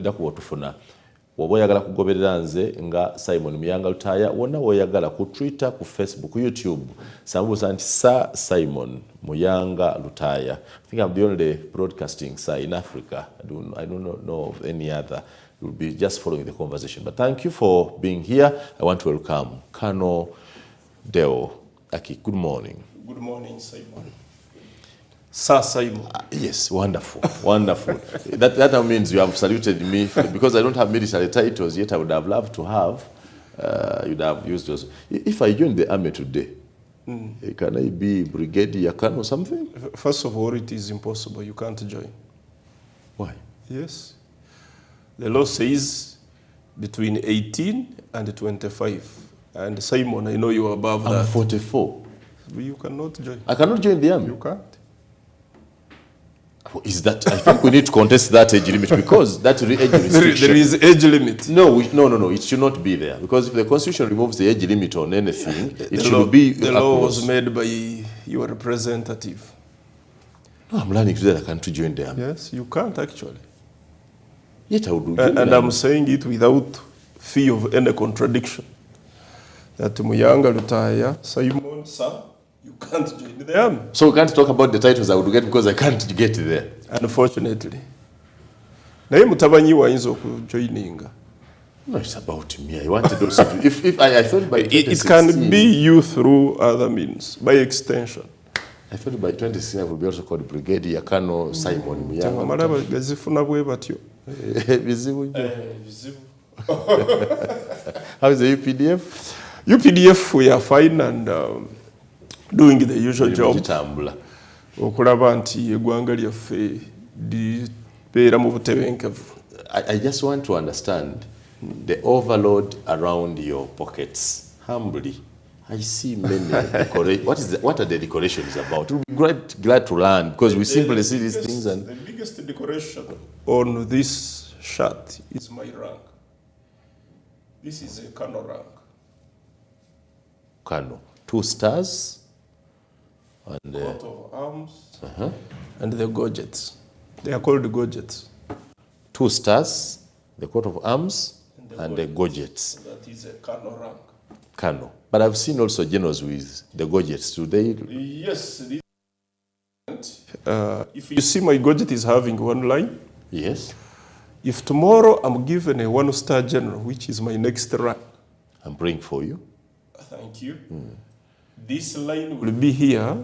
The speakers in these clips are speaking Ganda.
Tufuna woba oyagala kugoberera nze nga Simon Muyanga Lutaya wonna woyagala ku Twitter, ku Facebook, ku YouTube sambuza nti Sir Simon Muyanga Lutaya. I think I'm the only broadcasting sir in Africa. I don't know of any other. You'll be just following the conversation. But thank you for being here. I want to welcome Col Deo Akiiki. Good morning. Good morning, Simon. Sir Simon. Yes, wonderful, wonderful. That means you have saluted me because I don't have military titles yet. I would have loved to have. You'd have used those. If I join the army today, can I be brigadier or something? First of all, it is impossible. You can't join. Why? Yes. The law says between 18 and 25. And Simon, I know you are above that. I'm 44. You cannot join. I cannot join the army. You can't. Is that? I think we need to contest that age limit because that age restriction. There is age limit. No, no. It should not be there because if the Constitution removes the age limit on anything, it should be. The law was made by your representative. No, I'm learning today. I can't join the army. Yes, you can't actually. Yet I would do. And I'm saying it without fear of any contradiction. That Muyanga Lutaya, Simon, sir, you can't join the army. So we can't talk about the titles I would get because I can't get there. Unfortunately. Naye mutabanyi wayinza okujoininga. No, it's about me. I wanted also to, if I thought by 2016, it can be you through other means, by extension. I thought by 2016 I would be also called Brigadier Col Simon Muyanga. Amalaba gazifuna bwe batyo. Bizibu. How is the UPDF? UPDF, we are fine and doing the usual job. Okulaba nti eggwanga lyaffe libeera mu butebenkevu. I just want to understand the overload around your pockets. Humbly, I see many decorations. What are the decorations about? We'll be glad to learn because we simply see these things. And the biggest decoration on this shirt is my rank. This is a Colonel rank. Colonel. 2 stars. And coat of arms. And the gorgets. They are called gorgets. 2 stars, the coat of arms, and the gorgets. That is a Colonel rank. Colonel. But I've seen also generals with the gorgets. Do they? Yes. If you see my gorget is having 1 line. Yes. If tomorrow I'm given a 1-star general, which is my next rank. I'm praying for you. Thank you. This line will be here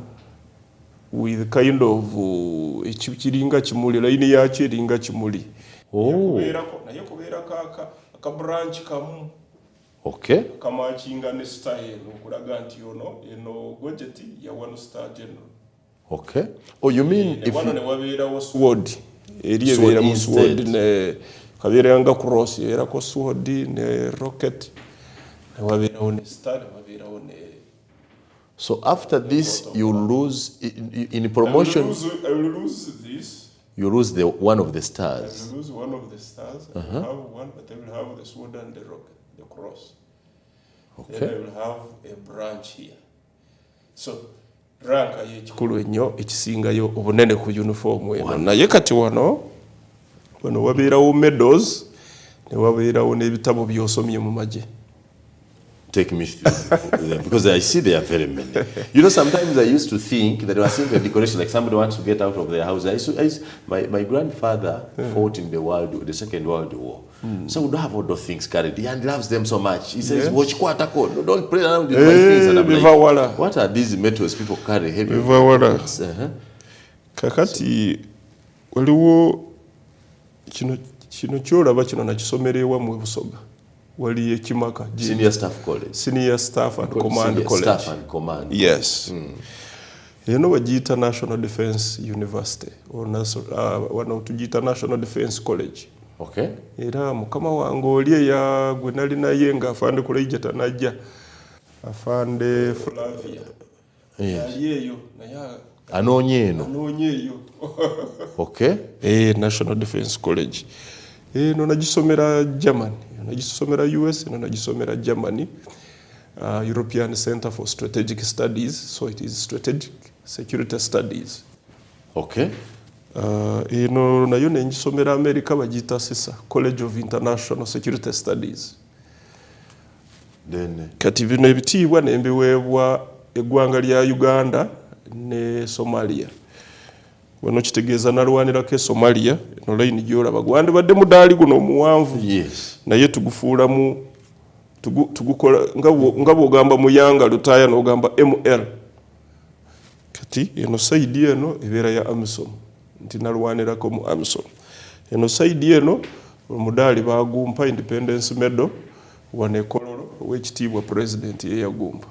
with kind of chiringa chimuli, line yachi ringa chimuli. Oh. Naye kubeera ka branch kamu. Okay. Kama chinga ne style okulaga nti eno gorget ya 1-star general. Okay. Oh, you mean if one ne wabeera sword. Eri ebeera mu sword ne kabeera nga cross era ko sword ne rocket. So after this, you lose in promotion. I will lose this. You lose one of the stars. I will lose one of the stars. I will have one, but I will have the sword and the rocket, the cross. Okay. Then I will have a branch here. So rank aye kikulu ennyo ekisingayo obunene ku uniform eno. Naye kati wano wabeerawo medals ne wabeerawo n'ebitabo by'osomye mu magye. Take me through them because I see there are very many. You know, sometimes I used to think that I was seeing a decoration like somebody wants to get out of their house. My grandfather fought in the Second World War. So we don't have all those things carried. He loves them so much. He says, "Watch quarter code. No, don't play around with my things." And I'm like, what are these metals people carry heavy? Kakati waliwo kino kyolaba kino nakisomerewa mu Busoga. Wali Ekimaka. Senior Staff College. Senior Staff and Command College. Staff and Command. Yes. You know what National Defense University or one of National Defense College. Okay. Era mukama wange oli ya gwe nali naye nga afande college tanajja. Afande Flavia. Yes. Yeyo naye Anonye eno. Anonye eyo. Okay. National Defense College. No nagisomera Germany. Nagisomera US, no nagisomera Germany. European Center for Strategic Studies, so it is Strategic Security Studies. Okay. eno nayo nengisomera America bagita sisa College of International Security Studies. Then Kati bino ebitiibwa nembiweebwa eggwanga lya Uganda ne Somalia. Wano kitegeeza nalwanirako Somalia eno line gyolaba gwandi badde mudaali guno omuwanvu. yes, Naye tugufuulamu tugukola nga bw'ogamba muyanga lutaaya n'ogamba ML. Kati eno saidi eno ebeera ya AMISOM nti nalwanirako mu AMISOM. Eno saidi eno omudaali bagumpa Independence Medal wanekololo ow'ekitiibwa president ye yagumpa.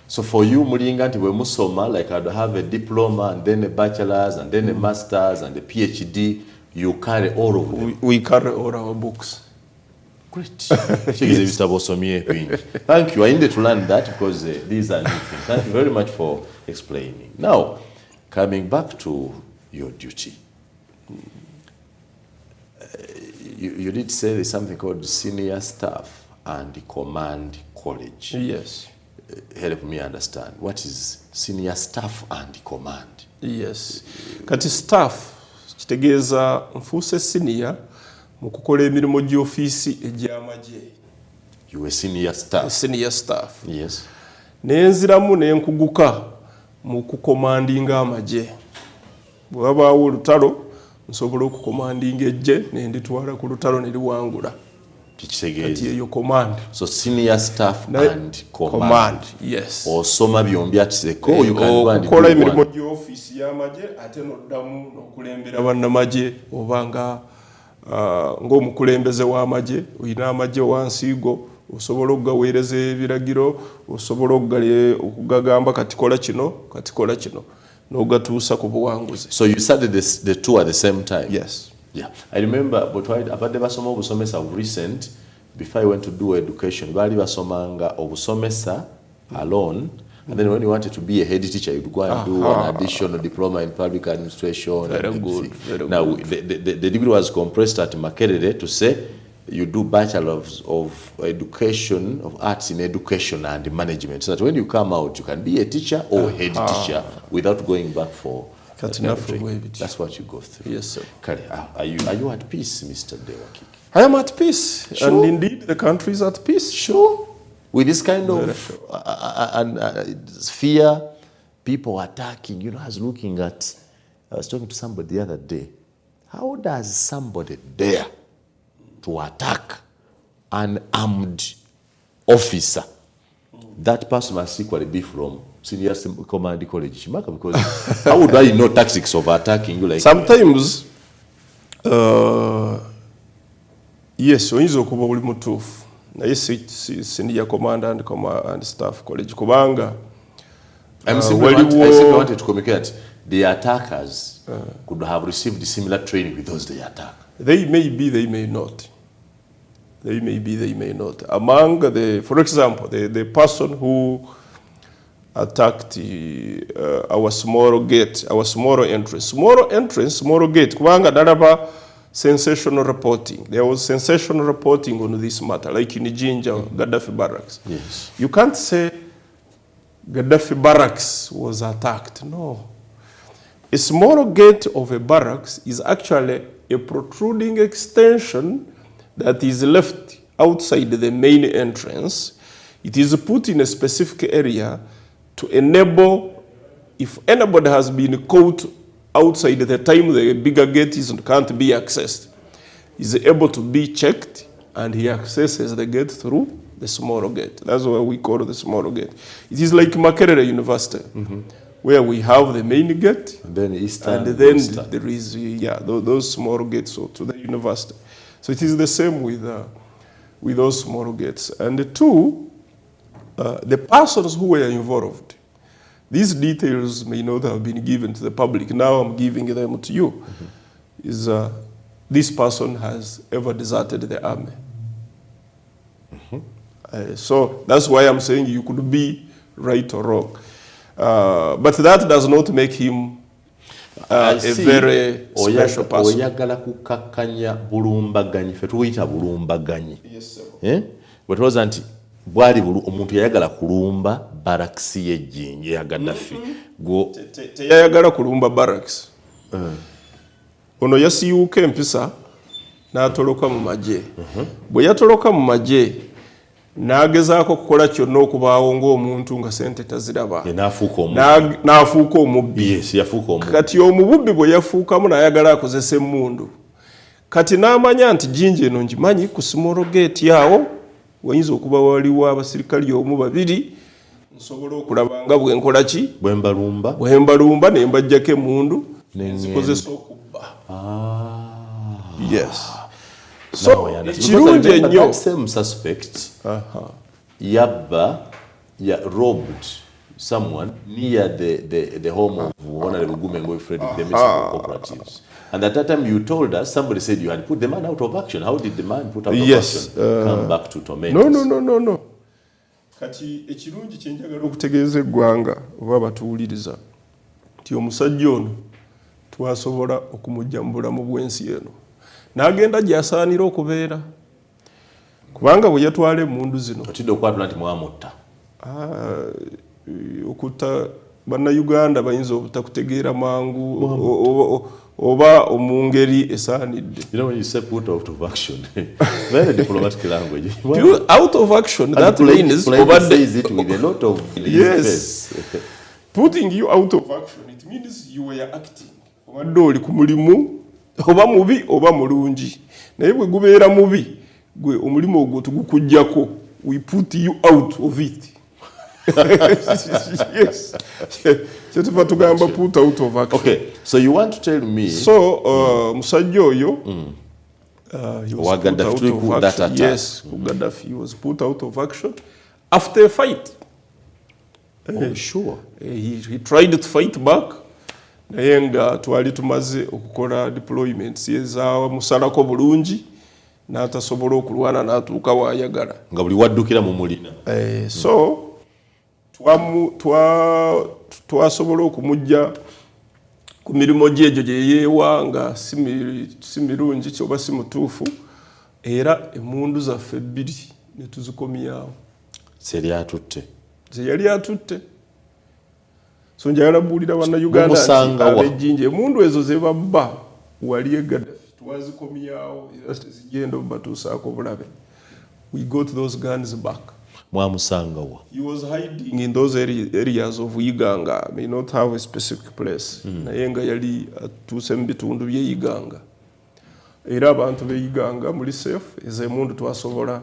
so for you mulinga nti bwe musoma like I'd have a diploma and then a bachelor's and then a master's and a PhD, you carry all of them. We carry all our books. Great. Thank you. I needed to learn that because these are new things. Thank you very much for explaining. Now, coming back to your duty. You did say there's something called senior staff and command college. Yes. Help me understand. What is senior staff and command? Yes. Kati staff kitegeeza nfuuse senior mu kukola emirimu gy'ofiisi egy'amagye. You were senior staff. Senior staff. Yes. Nenziramu nenkuguka mu kukomandinga amagye. Bwe wabaawo olutalo nsobola okukomandinga ejje nenditwala ku lutalo ne liwangula. Kati eyo command. So senior staff and command. Yes. Osoma byombi atiseko you can go and do okukola emirimu gy'ofiisi y'amagye ate n'oddamu n'okulembera bannamagye obanga ng'omukulembeze w'amagye oyina amagye wansiigo osobola okugaweereza ebiragiro osobola okugagamba kati kola kino n'ogatuusa ku buwanguzi. So you started the two at the same time? Yes. Yeah. I remember abadde basoma obusomesa of recent before I went to do education baali basomanga obusomesa alone. And then when you wanted to be a head teacher, you'd go and do an additional diploma in public administration. Very good. Now, the degree was compressed at Makerere to say you do Bachelor of Education, of Arts in Education and Management. So that when you come out, you can be a teacher or a head teacher without going back for training. That's what you go through. Yes, sir. Kare, are you at peace, Mr. Deo Akiiki? I am at peace. Sure. And indeed, the country is at peace. Sure. With this kind of fear, people attacking, I was talking to somebody the other day. How does somebody dare to attack an armed officer? That person must equally be from senior command college. Because how would I know tactics of attacking you like sometimes, yes, oyinza okuba oli mutuufu. Naye senior command and staff college kubanga I simply wanted to communicate the attackers could have received similar training with those they attack. They may be, they may not. They may be, they may not. Among for example, the person who attacked our small gate, our small entrance, small gate, kubanga dalaba sensational reporting. There was sensational reporting on this matter, like in Jinja, Gaddafi barracks. Yes. You can't say Gaddafi barracks was attacked. No. A small gate of a barracks is actually a protruding extension that is left outside the main entrance. It is put in a specific area to enable, if anybody has been caught outside at the time the bigger gate can't be accessed, is able to be checked, and he accesses the gate through the small gate. That's why we call it the small gate. It is like Makerere University, where we have the main gate, and then Eastern, and then there is those small gates to the university. So it is the same with those small gates. And the two, the persons who were involved, these details may not have been given to the public. Now I'm giving them to you. Is this person has ever deserted the army. So that's why I'm saying you could be right or wrong. But that does not make him a very special person. Oyagala kukakanya bulumbaganyi, fetuyita bulumbaganyi. Yes, sir. But was anti bwali omuntu yayagala kulumba barracks y'ejjinja ya Gaddafi. Teyayagala kulumba barracks. ono yasiiwuuka empisa n'atoloka mu magye. Bwe yatoloka mu magye n'agezaako kukola kyonna okubaawo ng'omuntu nga sente taziraba. N'afuuka omubbi. Kati omububbi bwe yafuukamu n'ayagala akozesa emmundu. Kati n'amanya nti jinja eno ngimanyi ku small gate awo wayinza okuba waliwo abasirikali omu babiri nsobola okulaba nga bwe nkola ki bwe mbalumba ne mbajjako emmundu nzikozesa okubba. Yes. So kirungi ennyo. Same suspect robbed someone near the home of Honorable Gumengo Fred, the municipal cooperatives. And at that time you told us, somebody said you had put the man out of action. How did the man put out of action come back to torment us? No. Kati ekirungi kye njagala okutegeeza eggwanga oba abatuwuliriza nti omusajja ono twasobola okumujja mu bulamu bw'ensi eno n'agenda gy'asaanira okubeera kubanga bwe yatwala emmundu zino otidde okwatula nti mwamutta. Okutta bannayuganda bayinza obutakutegeera mangu oba omungeri esaanidde. You know, when you say put out of action, very diplomatic language. Out of action, that means says it with a lot of yes. Putting you out of action, it means you were acting. Obadde oli ku mulimu oba mubi oba mulungi. Naye bwe gubeera mubi, gwe omulimu ogwo tugukujjako. We put you out of it. Yes. Put out of action. Okay, so you want to tell me? So, musajja oyo, he was put out of action. Yes, Gaddafi was put out of action after a fight. Oh, sure. He tried to fight back. Naye nga twali tumaze okukola deployments eza musalako bulungi n'atasobola okulwana n'atuuka waayagala. Nga buli waddukira mu mulina. So, twasobola okumujja ku mirimu gye egyo gye yeewa nga si mirungi kyoba si mutuufu era emmundu zaffe ebbiri ne tuzikomyawo. Ze yali atutte. So njagala buulira bannayuganda nti ab'ejjinja emmundu ezo ze babba wali e Gaddafi twazikomyawo era tezigenda obubatuusaako bulabe. We got those guns back. Mwamusangawa. He was hiding in those areas of Iganga. May not have a specific place. Naye nga yali atuuse mu bitundu bye Iganga. Era abantu be Iganga muli safe ezo emmundu twasobola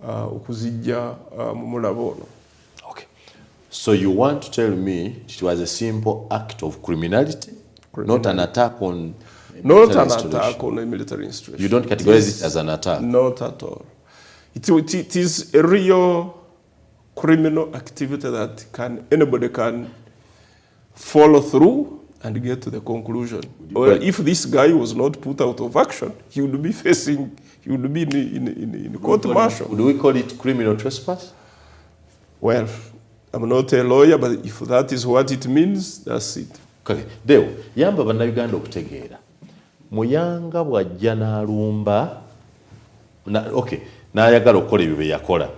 okuzijja mu mulabo ono. Okay. So you want to tell me it was a simple act of criminality, not an attack on a military institution. You don't categorize it as an attack? Not at all. It is a real criminal activity that anybody can follow through and get to the conclusion. Or if this guy was not put out of action, he would be in court martial. Would we call it criminal trespass? Well, I'm not a lawyer, but if that is what it means, that's it. Okay. Deo, yamba bannayuganda okutegeera. Muyanga bw'ajja n'alumba okay. N'ayagala okukola ebyo bye yakola.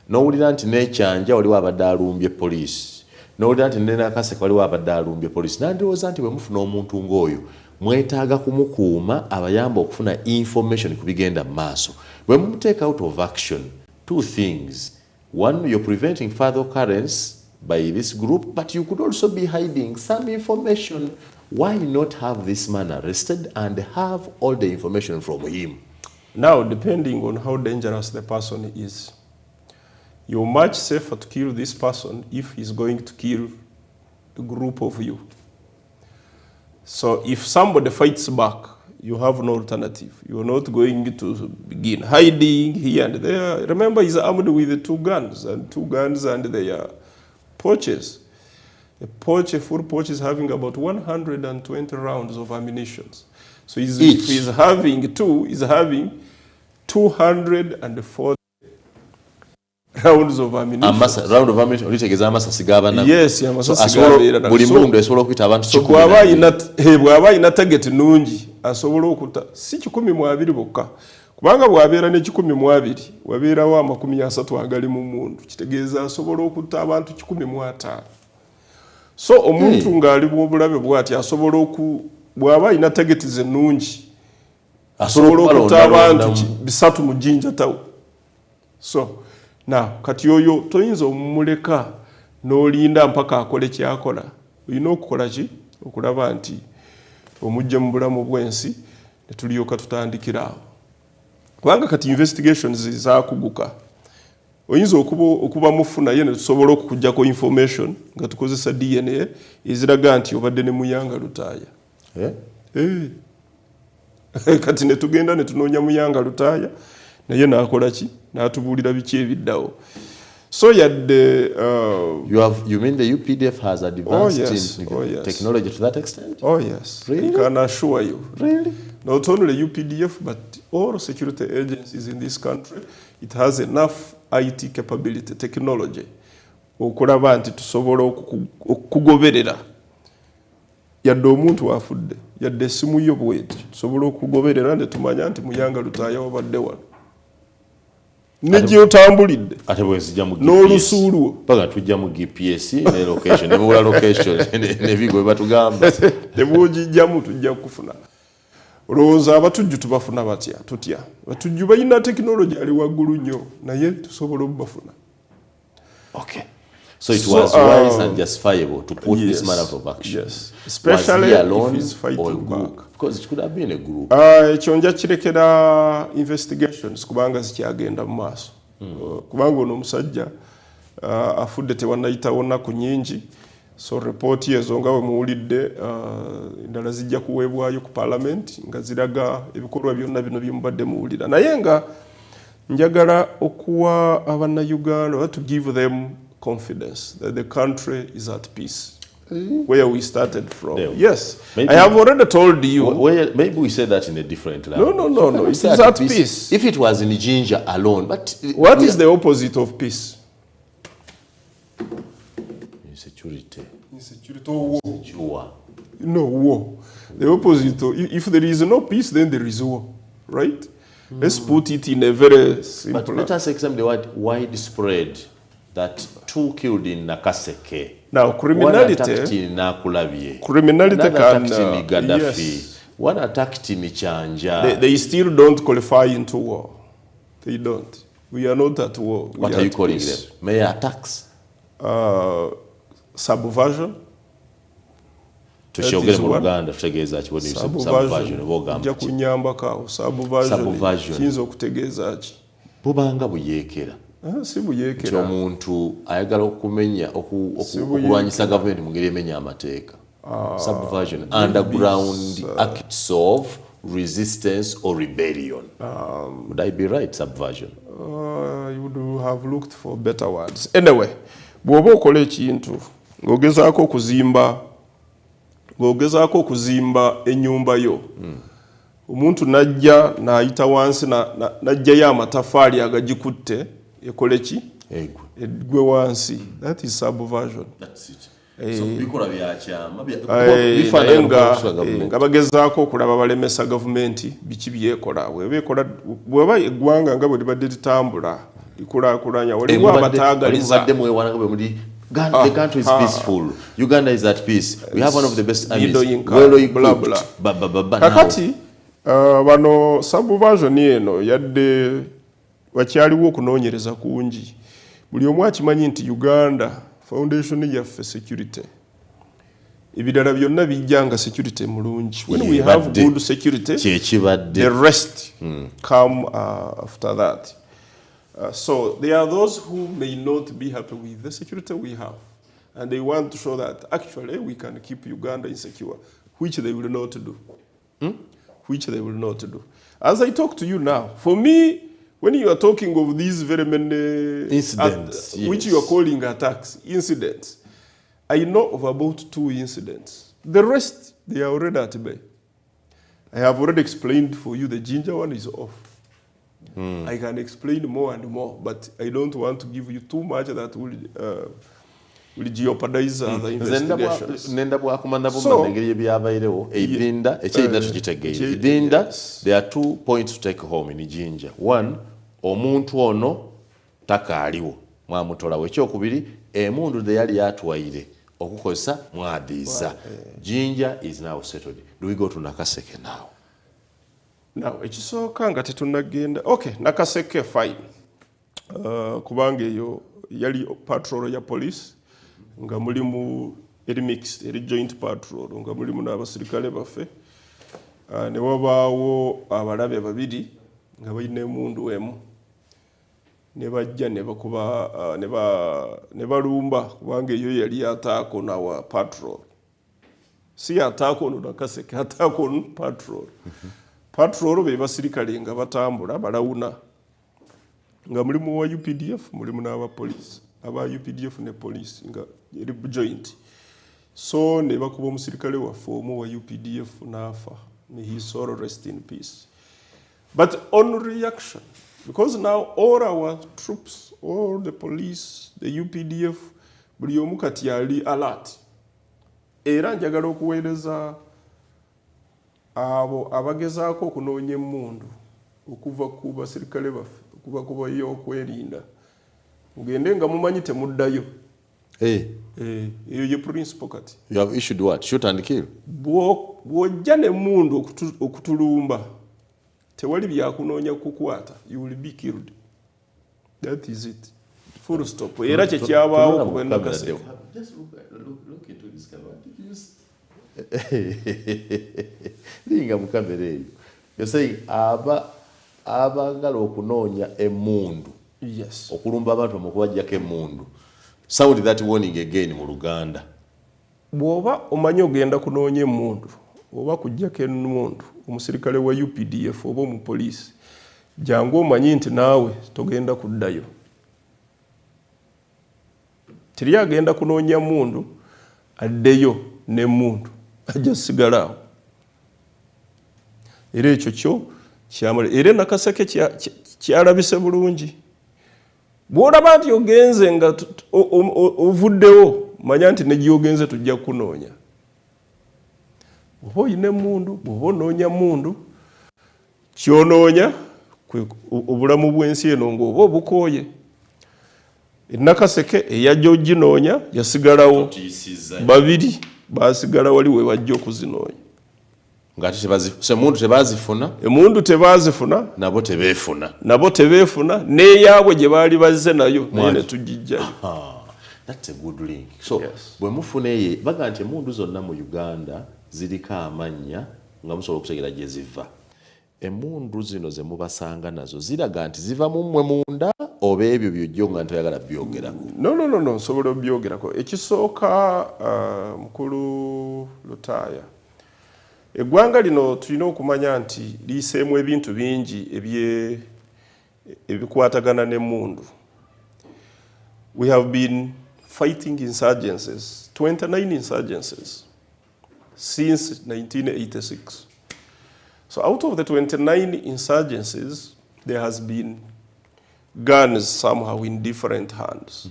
N'owulira nti n'ekyanja waliwo abadde alumbye poliisi. N'owulira nti n'akaseka waliwo abadde alumbye poliisi. N'andowooza nti bwe mufuna omuntu ng'oyo mwetaaga kumukuuma abayamba okufuna information ku bigenda mu maaso. Bwe mumuteeka out of action, two things. One, you're preventing further occurrence by this group, but you could also be hiding some information. Why not have this man arrested and have all the information from him? Now, depending on how dangerous the person is, you're much safer to kill this person if he's going to kill a group of you. So if somebody fights back, you have no alternative. You're not going to begin hiding here and there. Remember, he's armed with two guns and their pouches. A full pouch is having about 120 rounds of ammunition. So if he's having two, he's having 240 rounds of ammunition. Round of ammunition, olitegeza amasasi g'abana. Yes, amasasi g'abeera. Buli mundu asobola okuyita abantu 10. Bw'aba ina target nungi asobola okuta si 12 bokka. Kubanga bw'abeera ne 12 wabeerawo 30 agali mu mundu. Kitegeeza asobola okutta abantu 15. So omuntu ng'ali bw'obulabe bw'ati asobola bwaba ina target ze nungi asobola okutta abantu 3 mu Jinja tawo. So now kati oyo toyinza omuleka n'olinda mpaka akole kyakola. Olina okukola ki okulaba nti omujja mu bulamu bw'ensi ne tulyoka tutandikira awo. Kubanga kati investigations zaakuguka oyinza okuba mufuna ye ne tusobola okukujjako information nga tukozesa DNA eziraga nti obadde ne Muyanga Lutaaya. Kati ne tugenda ne tunoonya Muyanga Lutaaya naye n'akola ki n'atubuulira biki ebiddawo. So yadde you mean the UPDF has advanced in technology to that extent? Oh yes. Really? I can assure you. Really? Not only UPDF but all security agencies in this country, it has enough IT capability, technology. Okulaba nti tusobola okugoberera yadde omuntu afudde yadde essimu yo bweti tusobola okugoberera ne tumanya nti Muyanga Lutaaya wabadde wano. Nejje otambulidde ate bwezijja mu n'olusuulwo paka tujja mu GPS ne location ne bula location ne bigo batugamba ne bwogijjamu tujja kufuna. Olowooza abatujju tubafuna batya tutya batujju balina technology ali waggulu nnyo naye tusobola obubafuna. Okay. So it was wise and justifiable to put this man out of action. Yes. Especially alone if he's fighting back. Because it could have been a group. Ekyo nja kirekera investigations kubanga zikyagenda mu maaso. Kubanga ono omusajja afudde tewannayitawo nnaku nnyingi. So report ezo nga bwe muwulidde endala zijja kuweebwayo ku parliament nga ziraga ebikolwa byonna bino byemubadde muwulira. Naye nga njagala okuwa Abannayuganda to give them confidence that the country is at peace. Where we started from. Yes. Maybe, I have already told you. Maybe we said that in a different language. No. It is at peace. If it was in Jinja alone. But what is the opposite of peace? Insecurity. Insecurity or war. No, war. The opposite. If there is no peace, then there is war. Right? Let's put it in a very simple. But let us examine the word widespread. That 2 killed in Nakaseke. Now, criminality one attacked in Nakulabye. Criminality Another can attacked in Gaddafi. Yes. One attacked in Chanja. They still don't qualify into war. They don't. We are not at war. What are you calling them? Mayor attacks? Subversion. Tushogere mu Luganda tutegeeza ki woni subversion bogamba. Nja kunyamba kawo subversion. Kinzo okutegeeza ki. Bubanga buyeekera. Si buyeekera. Omuntu ayagala okumenya okulwanyisa government mu ngeri emenya amateeka. Subversion, underground acts of resistance or rebellion. Would I be right? Subversion. You would have looked for better words. Anyway, bw'oba okola ekintu ng'ogezaako okuzimba ennyumba yo. Omuntu najja n'ayita wansi najjayo amatafaali agagikutte ekole ki? Eggwe wansi. That is subversion. That's it. So bikola byakyama nga bagezaako okulaba balemesa gavumenti biki byekola bweba eggwanga nga bwe libadde litambula likulaakulanya waliwo abataagaliza the country is peaceful. Uganda is at peace. We have one of the best armies. Kakati bano subversion eno yadde wakyaliwo okunoonyereza kungi. Buli omu akimanyi nti Uganda foundation yaffe security. Ebirala byonna bijjanga security mulungi. When we have good security, the rest come after that. So there are those who may not be happy with the security we have. And they want to show that actually we can keep Uganda insecure, which they will not do. Which they will not do. As I talk to you now, for me, when you are talking of these very many incidents, which you are calling attacks, incidents, I know of about 2 incidents. The rest, they are already at bay. I have already explained for you the Jinja one is off. I can explain more and more, but I don't want to give you too much that will jeopardize other investigations. So, there are 2 points to take home in Jinja. One, omuntu ono takaaliwo mwamutolawo. Ekyokubiri, emundu de yali yatwaire okukozesa mwadiza. Jinja is now settled. Do we go to Nakaseke now? Now, ekisooka nga tetunnagenda. Okay, Nakaseke fine. Kubanga eyo yali patrol ya police nga mulimu eri mixed, eri joint patrol nga mulimu n'abasirikale baffe. Ne wabaawo abalabe babiri nga balina emundu emu. Ne bajja ne bakuba ne balumba kubanga eyo yali ataako nawa patrol. Si ataako no Nakaseke, ataako no patrol. Patrol be basirikale nga batambula balawuna. Nga mulimu wa UPDF, mulimu n'aba police. Aba UPDF ne police nga eri joint. So ne bakuba omusirikale waffe omu wa UPDF n'afa. May his soul rest in peace. But on reaction, because now all our troops, all the police, the UPDF, buli omu kati yali alert. Era njagala okuweereza abo abagezaako okunoonya emmundu okuva ku basirikale baffe, okuva ku bayookwerinda. Mugende nga mumanyi temuddayo. Eyo ye principle kati. You have issued what? Shoot and kill? Bw'ojja n'emmundu okutulumba, tewali byakunoonya kukwata. You will be killed. That is it. Full stop. Era kye kyabaawo ku Nakaseke. Just look into this camera. Did you see? Linga mu kamera eyo. You're saying abagala okunoonya emmundu. Yes. Okulumba abantu mu kubajjako emmundu. Sound that warning again mu Luganda. Bw'oba omanyi ogenda kunoonya emmundu, oba kujjako emmundu, omusirikale wa UPDF oba omupoliisi, jangu omanyi nti naawe togenda kuddayo. Teri agenda kunoonya mmundu, addeyo n'emmundu, ajja sigala awo. Era ekyo kyo kyamala. Era Nakaseke kyalabise bulungi. Bw'olaba nti ogenze nga ovuddewo, manya nti ne gy'ogenze tujja kunoonya. Bw'oba oyina emmundu, bw'oba onoonya mmundu, ky'onoonya obulamu bw'ensi eno ng'oba obukooye. Nakaseke eyajja oginoonya yasigalawo. Babiri basigala wali we bajja okuzinoonya. Ngati emmundu tebazifuna. Emmundu tebazifuna. Nabo tebeefuna. Nabo tebeefuna. N'eyaabwe gye baali bazze nayo naye ne tugijjayo. That's a good link. So bwe mufuna eye baga nti emmundu zonna mu Uganda ziriko amannya nga musobola okutegera gye ziva. Emmundu zino ze mubasanga nazo ziraga nti ziva mu mmwe munda oba ebyo byojjo nga ntoyagala byogerako? No, nsobola obyogerako. Ekisooka mukulu Lutaaya, eggwanga lino tulina okumanya nti liiseemu ebintu bingi ebikwatagana n'emmundu. We have been fighting insurgencies, 29 insurgencies, since 1986. So out of the 29 insurgencies, there has been guns somehow in different hands.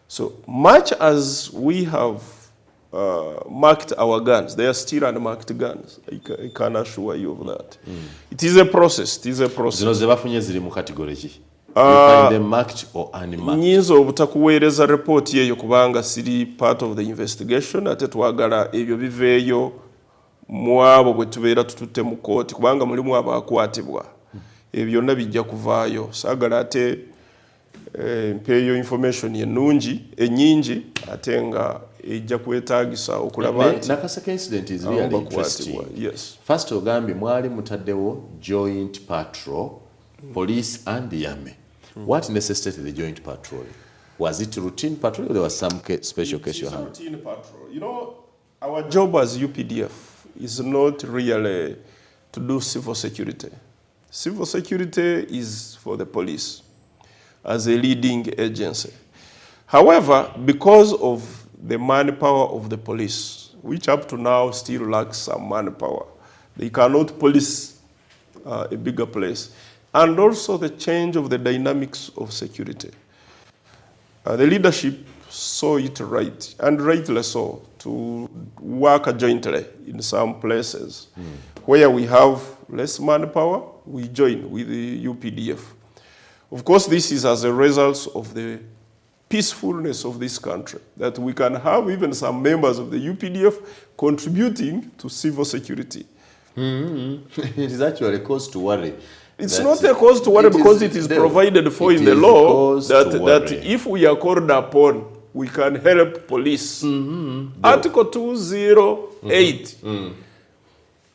So much as we have marked our guns, they are still unmarked guns. I can assure you of that. It is a process. It is a process. Zino ze bafunye ziri mu category ki? You find them marked or unmarked? Nyinza obutakuweereza report eyo kubanga siri part of the investigation, ate twagala ebyo biveeyo mu abo bwe tubeera tututte mu kooti kubanga mulimu abakwatibwa. Ebyo byonna bijja kuvaayo. Saagala ate mpeeyo information ennyingi ate nga ejja kwetaagisa okulaba nti Nakaseke incident is really interesting. Yes. First ogambye mwali mutaddewo joint patrol, police and the army. What necessitated the joint patrol? Was it routine patrol or there was some special case you had? Routine patrol. You know, our job as UPDF is not really to do civil security. Civil security is for the police as a leading agency. However, because of the manpower of the police, which up to now still lacks some manpower, they cannot police a bigger place. And also the change of the dynamics of security. The leadership saw it right, and rightly so, to work jointly in some places. Where we have less manpower, we join with the UPDF. Of course, this is as a result of the peacefulness of this country, that we can have even some members of the UPDF contributing to civil security. It is actually a cause to worry. It's not a cause to worry because it is provided for in the law that if we are called upon, we can help police. Article 208.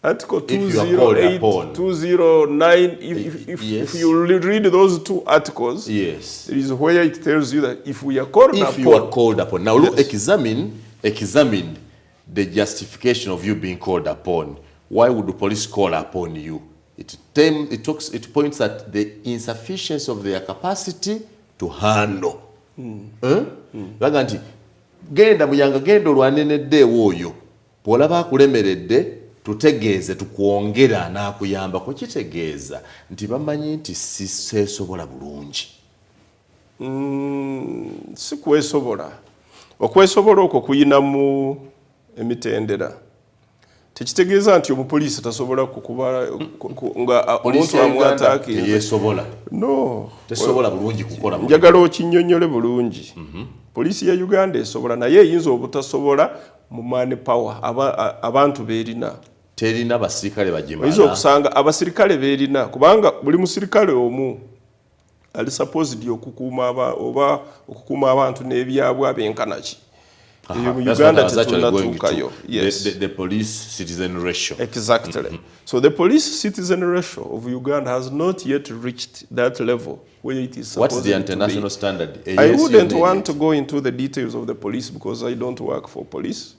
Article 208, 209, if you read those two articles, yes, it is where it tells you that if we are called upon. If you are called upon. Now look, examine the justification of you being called upon. Why would the police call upon you? It points at the insufficiency of their capacity to handle. Baganti, genda muyanga genda olwanenedde woyo. Bw'olaba akulemeredde tutegeeze tukwongera n'akuyamba ku kitegeeza nti bamanyi nti siseesobola bulungi. Si kwesobola. Okwesobola okwo kuyinamu emitendera. Tekitegeeza nti omupoliisi tasobola kukuba nga omuntu amwataake. Yeesobola. No. Tesobola bulungi kukola. Njagala okinnyonnyole bulungi. Poliisi ya Uganda esobola naye eyinza obutasobola mu manpower abantu beerina. Terina basirikale bajimala. Oyinza okusanga abasirikale beerina kubanga buli musirikale omu ali supposed okukuuma abantu n'ebyabwe abenkanaki. Uganda yes. The police-citizen ratio. Exactly. So the police-citizen ratio of Uganda has not yet reached that level where it is supposed to be. What's the international standard? I wouldn't want to go into the details of the police because I don't work for police.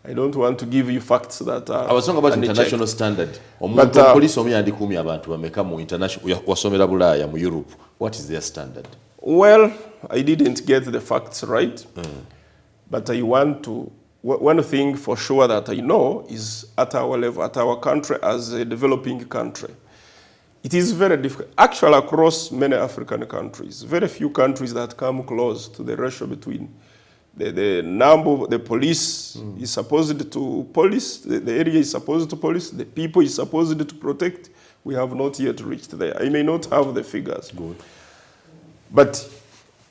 I don't want to give you facts that are. I was talking about international standard. But police omuyandikumi abantu bameka mu international wasomera Bulaya mu Europe. What is their standard? Well, I didn't get the facts right. But I want to, one thing for sure that I know is at our level, at our country as a developing country, it is very difficult. Actually, across many African countries, very few countries that come close to the ratio between the number, the police is supposed to police, the area is supposed to police, the people is supposed to protect. We have not yet reached there. I may not have the figures. Good. But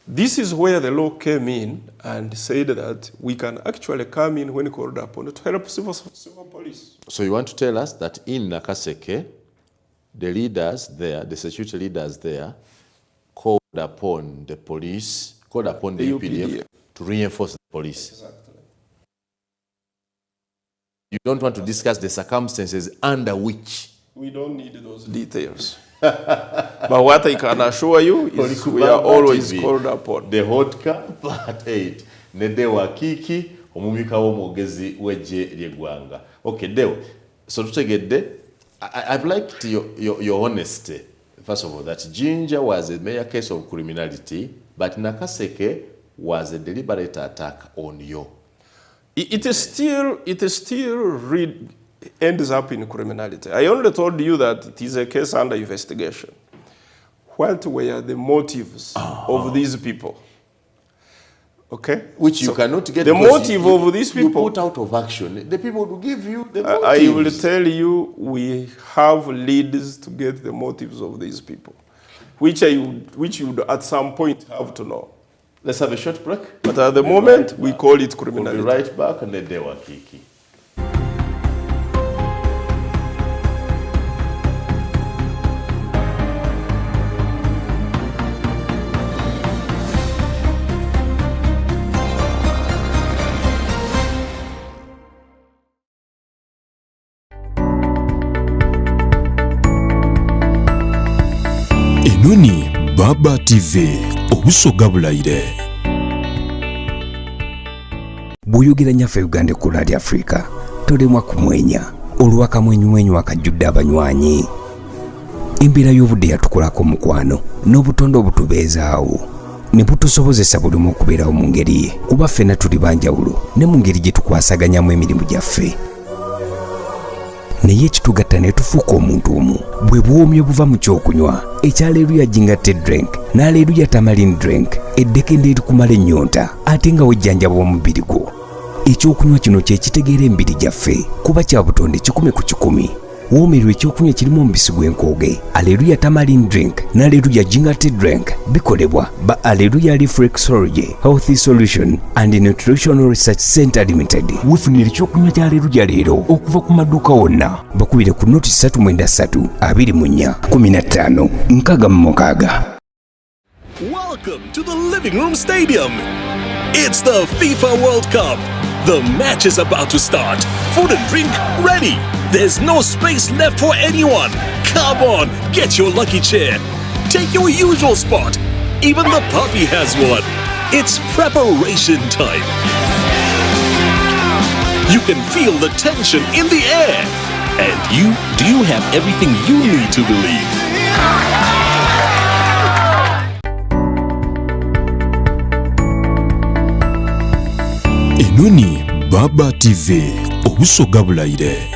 this is where the law came in and said that we can actually come in when called upon to help civil police. So you want to tell us that in Nakaseke, the leaders there, the security leaders there, called upon the police, called upon the UPDF to reinforce the police. Exactly. You don't want to discuss the circumstances under which. We don't need those details. But what I can assure you is we are always called upon. The hot cup at 8. Col Deo Akiiki, omumika w'omwogezi w'eggye ly'eggwanga. Okay, Deo. So tutegedde, I've liked your honesty. First of all, that Jinja was a major case of criminality, but Nakaseke was a deliberate attack on you. It still ends up in criminality. I only told you that it is a case under investigation. What were the motives of these people? Okay? Which you cannot get. The motive of these people. You put out of action. The people will give you the motives. I will tell you, we have leads to get the motives of these people, which you would at some point have to know. Let's have a short break. But at the moment, we call it criminality. We'll be right back on Col Deo Akiiki. Enoni Baba TV obusoga bulayire. Buyogera nyaffe Uganda ku Radio Africa tolemwa kumwenya olwaka mwenyumwenyu akajjudde abanywanyi. Embeera y'obudde yatukolako mukwano n'obutonde obutubeezaawo ne butusobozesa buli omu okubeerawo mu ngeri ye kuba ffenna tuli banjawulo ne mu ngeri gye tukwasaganyamu emirimu gyaffe. Naye ekitugatta ne tufuuka omuntu omu bwe buwoomyo obuva mu kyokunywa ekyaleeruya jingatte drink n'aleeruya tamarin drink eddekende erikumala ennyonta ate nga wejjanjaba omubiri gwo. Ekyokunywa kino kye kitegeera emibiri gyaffe kuba kya butonde 100 ku 100 woomerwa ekyokunywa kirimu omubisi gw'enkooge. Alleluia Tamarind Drink ne Alleluia Ginger Tea Drink bikolebwa ba Alleluia Reflexology Healthy Solution and Nutritional Research Center Limited. Weefunira ekyokunywa kya Alleluia leero okuva ku maduuka wonna. Bakubire ku noti 393 24 15 66. Welcome to the Living Room Stadium. It's the FIFA World Cup. The match is about to start. Food and drink ready. There's no space left for anyone. Come on, get your lucky chair. Take your usual spot. Even the puppy has one. It's preparation time. You can feel the tension in the air. And do you have everything you need to believe? Enoni Baba TV obusoga bulayire.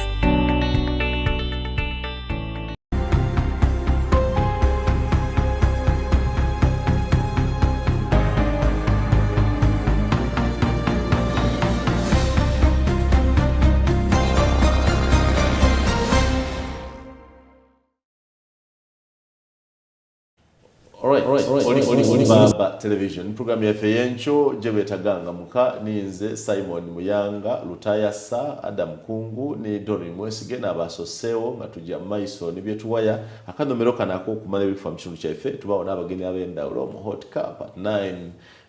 Oli Baba Television program yaffe y'enkyo gye beetaganga muka ninze Simon Muyanga Lutaya Sa Adam Kungu ne Dori Mwesige n'abasoseewo nga tujja maiso ne byetuwaya akanomero kanako okumala ebifa mu kitundu kyaffe tubawo n'abagenyi ab'endawulo mu hot cup at 9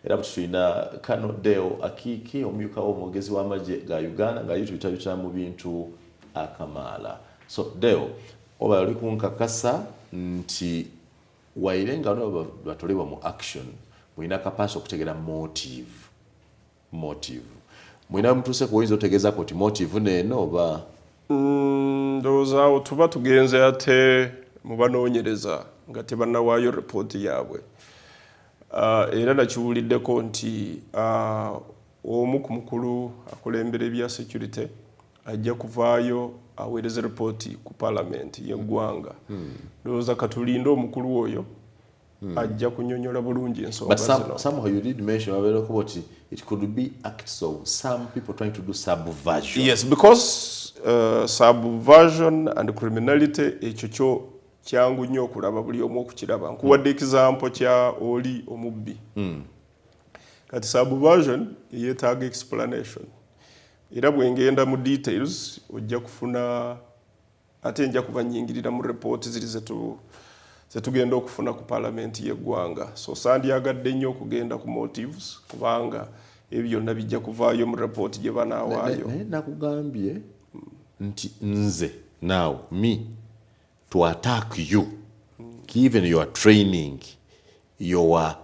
era tulina Col Deo Akiiki omuyuka w'omwogezi w'amagye ga Uganda nga yituyita mu bintu akamala. So Deo oba oli kunkakasa nti wailenga no batolebwa mu action mwina kapasa okutegera motive mwina mtuse kuwinza otegeza ko motive neno oba ndoza tuba tugenze ate mubanoonyereza nga tebanawaayo report yaabwe era nakiwuliddeko nti omu ku mukulu akulembera ebya security ajja kuvaayo aweereza report ku parliament y'eggwanga. Ndowooza katulindo omukulu oyo ajja kunyonyola bulungi ensonga zino. But somehow you did mention about it could be acts of some people trying to do subversion. Yes, because subversion and criminality ekyo kyo kyangu nnyo okulaba buli omu okukiraba. Nkuwadde example kya oli omubbi. Kati subversion yeetaaga explanation. Era bwengenda mu details ojja kufuna ate nja kubanyingirira mu report ziri zetugenda okufuna ku parliament y'eggwanga. So sandyagadde nnyo okugenda ku motives kubanga ebyo nabijja kuvaayo mu report gye banawaayo. Nakugambye nti nze now me to attack you given your training your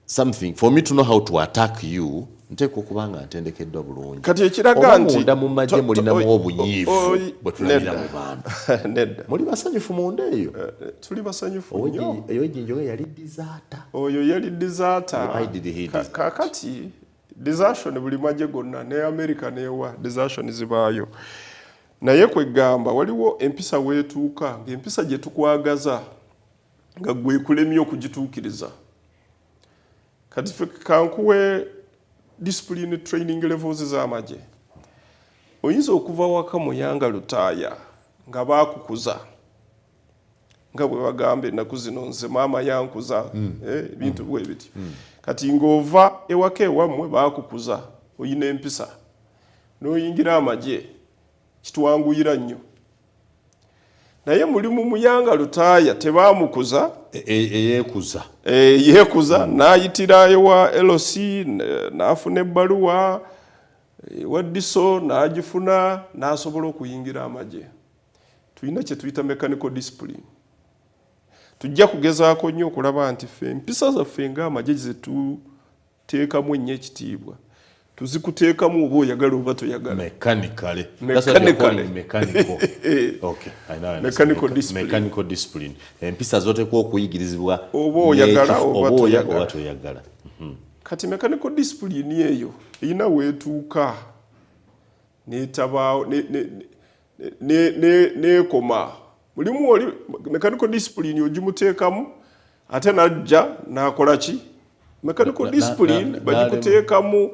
something for me to know how to attack you nteko kubanga ntendekeddwa bulungi. Kati ekiraga nti munda mu majje mulina mu obunyiifu bwetulabira mu bantu. Nedda. Muli basanyufu munda eyo. Tuli basanyufu nnyo. Eyo ejinjo yali disaster. Oyo yali disaster. Why did he do that? Kakati desertion buli majje gonna ne America newa desertion zibaayo. Naye kwegamba waliwo empisa weetuuka ng'empisa gye tukwagaza nga gwe kulemye okugituukiriza. Kati ffe kankuwe discipline training levels z'amagye. Oyinza okuva waka Muyanga Lutaya nga baakukuza nga bwe bagambe ennaku zino nze maama yankuza ebintu bwe biti. Kati ng'ova ewaka ewammwe baakukuza oyina empisa n'oyingira amagye kitwanguyira nnyo. Naye mulimu Muyanga Lutaya tebaamukuza yeekuza n'ayitira ewa LC n'afuna ebbaluwa ewa DISO n'agifuna n'asobola okuyingira amagye. Tulina kye tuyita mechanical discipline. Tujja kugezaako nnyo okulaba nti ffe empisa zaffe ng'amagye zetuteekamu ennyo ekitiibwa tuzikuteekamu oba oyagala oba toyagala. Mechanically. Okay, I know. Mechanical discipline. Empisa zote kwa okuyigirizibwa oba oyagala oba toyagala. Kati mechanical discipline eyo ina weetuuka n'etabaawo n'ekoma. Mulimu oli mechanical discipline ogimuteekamu ate najja n'akola ki? Mechanical discipline bagikuteekamu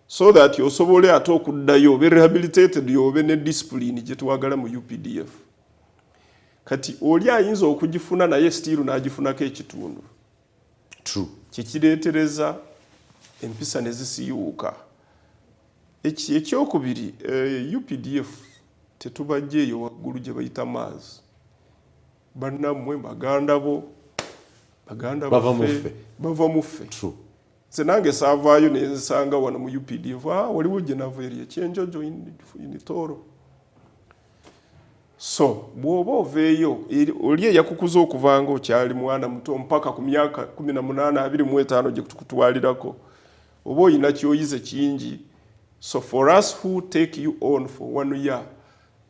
so that yosobole ate okuddayo obe rehabilitated yobe ne discipline gye twagala mu UPDF. kati oli ayinza okugifuna naye still n'agifunako ekitundu. True. Kikireetereza empisa ne zisiyuuka. Ekyokubiri, UPDF tetubajja eyo waggulu gye bayita maazi. Bannammwe baganda bo, baganda baffe bava muffe. True. Nze nange saavaayo ne nsanga wano mu UPDF, waliwo gye nava eri ekyenjojo in Toro. So bw'oba oveeyo oli eyakukuza okuva nga okyali mwana muto mpaka ku myaka 18 25 gye tukutwalirako oba oyina kyoyize kingi. So for us who take you on for 1 year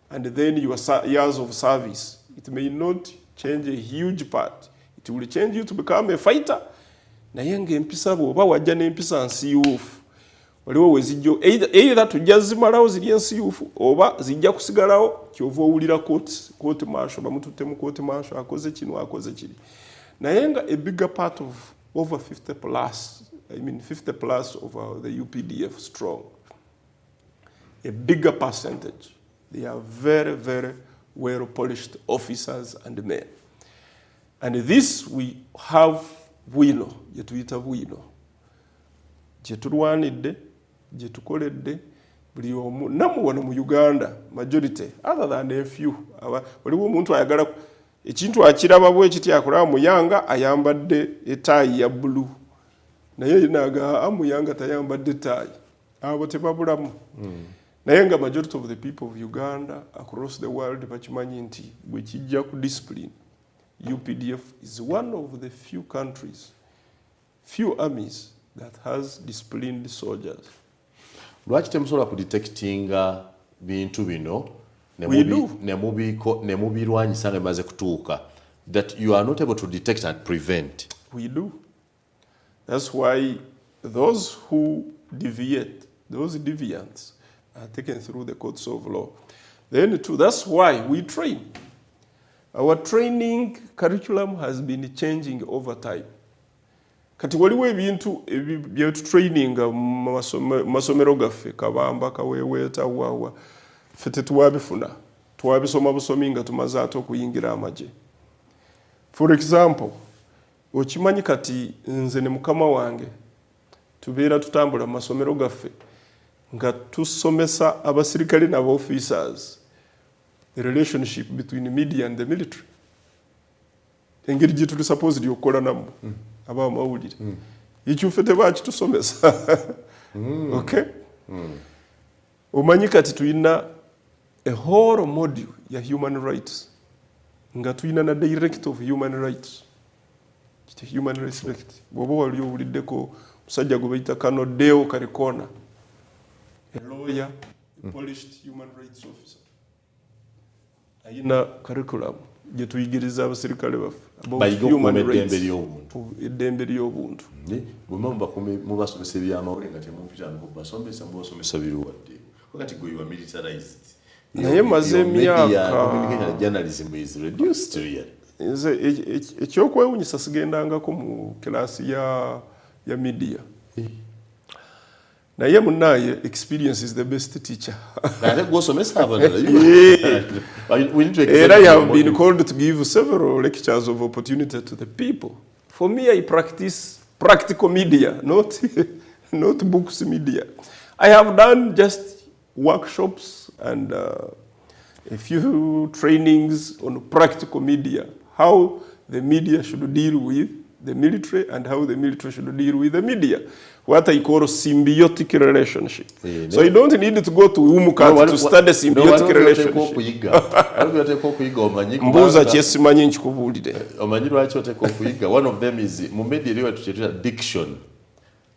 and then your years of service, it may not change a huge part. It will change you to become a fighter. Naye ng'empisa bw'oba wajja n'empisa nsiyuufu waliwo wezijjo either tujja zimalawo ziri ensiyuufu oba zijja kusigalawo kyova owulira court martial bamututte mu court martial akoze kino akoze kiri. Naye nga a bigger part of over 50 plus of the UPDF strong, a bigger percentage, they are very, very well polished officers and men. And this we have bwino, gye tuyita bwino, gye tulwanidde, gye tukoledde, buli omu namu wano mu Uganda majority other than a few. Waliwo omuntu ayagala ekintu akiraba bwe kiti akulaba muyanga ayambadde etaayi ya blue, naye naga amuyanga tayambadde etaayi, abo tebabulamu. Naye nga majority of the people of Uganda across the world bakimanyi nti bwe kijja ku discipline, UPDF is one of the few countries, few armies that has disciplined soldiers. Lwaki temusobola kudetectinga bintu bino ne mubirwanyisa nga bimaze kutuuka, that you are not able to detect and prevent? We do. That's why those who deviate, those deviants, are taken through the courts of law. Then too, that's why we train. Our training curriculum has been changing over time. Kati waliwo ebintu bye training masomero gaffe Kabamba Kaweweeta wawa ffe tetuwabifuna, twabisoma busomi nga tumaze ate okuyingira amagye. For example, okimanyi kati nze ne mukama wange tubeera tutambula masomero gaffe nga tusomesa abasirikale n'aba officers the relationship between media and the military. Engeri gye tuli supposed okukola nabo aba amawulire. Ekyo ffe tebakitusomesa. Okay? Omanyi kati tuyina a whole module ya human rights. Nga tuyina na director of human rights. Kiti human rights director. Bw'oba wali owuliddeko musajja gwe bayita Col Deo Akiiki, a lawyer, a polished human rights officer. Ayina curriculum gye tuyigiriza abasirikale baffe about human rights, eddembe ly'obuntu. Mubasomesa ebyamawulire nga temumpita mubasomesa mubasomesa biruwadde. Wakati gwe you are militarized. Naye maze emyaka journalism is reduced really. Ekyokwewunyisa sigendangako mu kilasi ya media. Naye munnaye experience is the best teacher. Era I have been called to give several lectures of opportunity to the people. For me, I practice practical media, not books media. I have done just workshops and a few trainings on practical media, how the media should deal with the military and how the military should deal with the media. What I call symbiotic relationship. So you don't need to go to Umukat to study symbiotic relationship. Mbuza kyesimanyi nkikubuulire. Omanyi lwaki oteeka okuyiga? One of them is mu media eriwa tukyetera diction,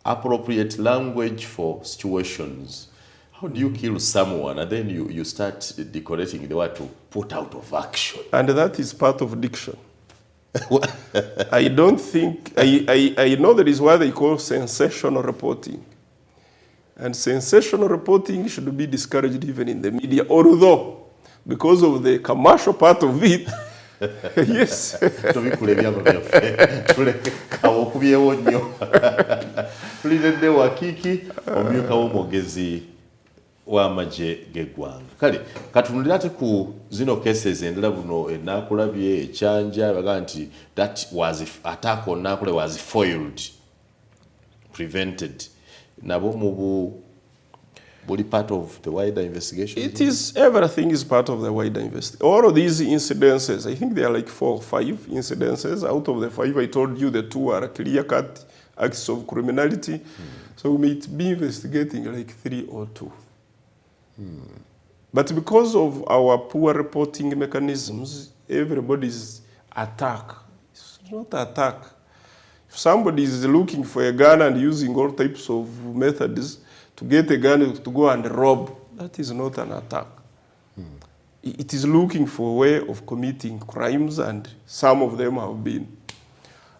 appropriate language for situations. How do you kill someone and then you start decorating the word to put out of action? And that is part of diction. I don't think, I know there is what they call sensational reporting. And sensational reporting should be discouraged even in the media, although, because of the commercial part of it, yes. Col Deo Akiiki, omumyuka w'omwogezi w'amagye g'eggwanga. Kale katunulira ate ku zino cases endala buno enaakulabye ekyanja baga nti that was attack on Nakule was foiled, prevented. Nabo mubu body part of the wider investigation? It is, everything is part of the wider investigation. All of these incidences, I think there are like 4 or 5 incidences. Out of the 5, I told you the 2 are clear-cut acts of criminality. So we might be investigating like 3 or 2. But because of our poor reporting mechanisms, everybody's attack. It's not attack. If somebody is looking for a gun and using all types of methods to get a gun to go and rob, that is not an attack. It is looking for a way of committing crimes, and some of them have been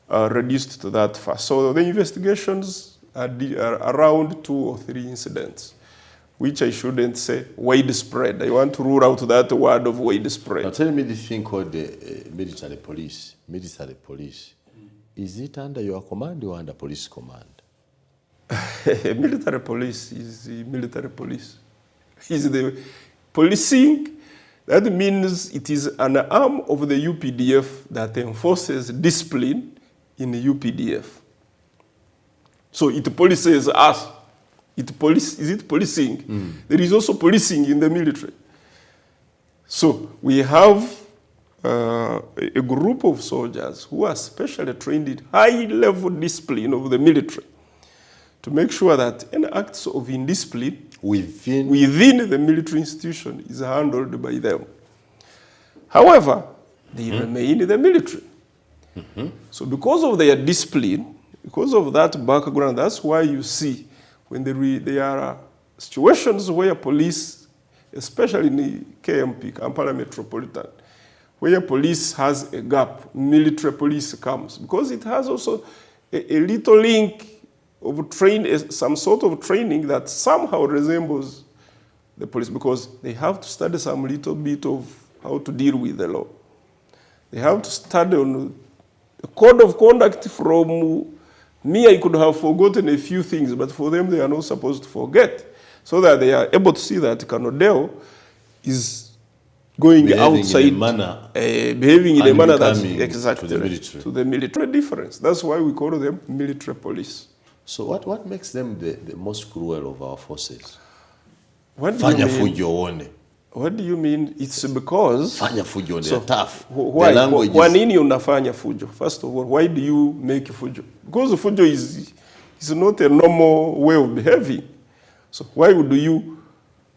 reduced to that fast. So the investigations are around 2 or 3 incidents, which I shouldn't say widespread. I want to rule out that word of widespread. Now tell me the thing called the military police. Military police. Is it under your command or under police command? Military police is the military police. Is the policing. That means it is an arm of the UPDF that enforces discipline in the UPDF. So it polices us. Is it policing? There is also policing in the military. So we have a group of soldiers who are specially trained in high-level discipline of the military to make sure that any acts of indiscipline within the military institution is handled by them. However, they remain in the military. So because of their discipline, because of that background, that's why you see when there are situations where police, especially in the KMP, Kampala Metropolitan, where police has a gap, military police comes, because it has also a little link of some sort of training that somehow resembles the police, because they have to study some little bit of how to deal with the law. They have to study on the code of conduct. From me, I could have forgotten a few things, but for them, they are not supposed to forget, so that they are able to see that Col Deo is going behaving outside, in a manner, behaving in a manner that's exactly to the military difference. That's why we call them military police. So what makes them the most cruel of our forces? What do Fanya you mean? fujo one. What do you mean? It's because Fanya fujo, they're tough. Why? The language Why is... nini unafanya fujo? First of all, why do you make fujo? Because fujo is not a normal way of behaving. So why would you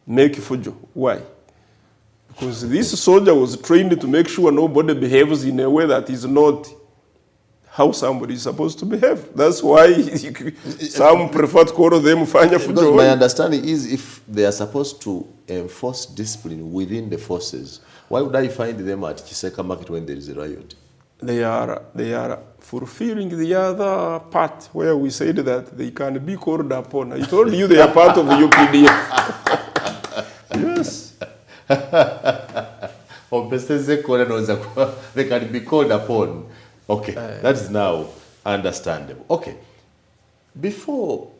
make fujo? Why? Because this soldier was trained to make sure nobody behaves in a way that is not how somebody is supposed to behave. That's why some prefer to call them fanya fujo. My understanding is if they are supposed to enforce discipline within the forces, why would I find them at Kiseka Market when there is a riot? They are fulfilling the other part where we said that they can be called upon. I told you they are part of the UPDF. Yes. They can be called upon. Okay, that is now understandable. Okay, before,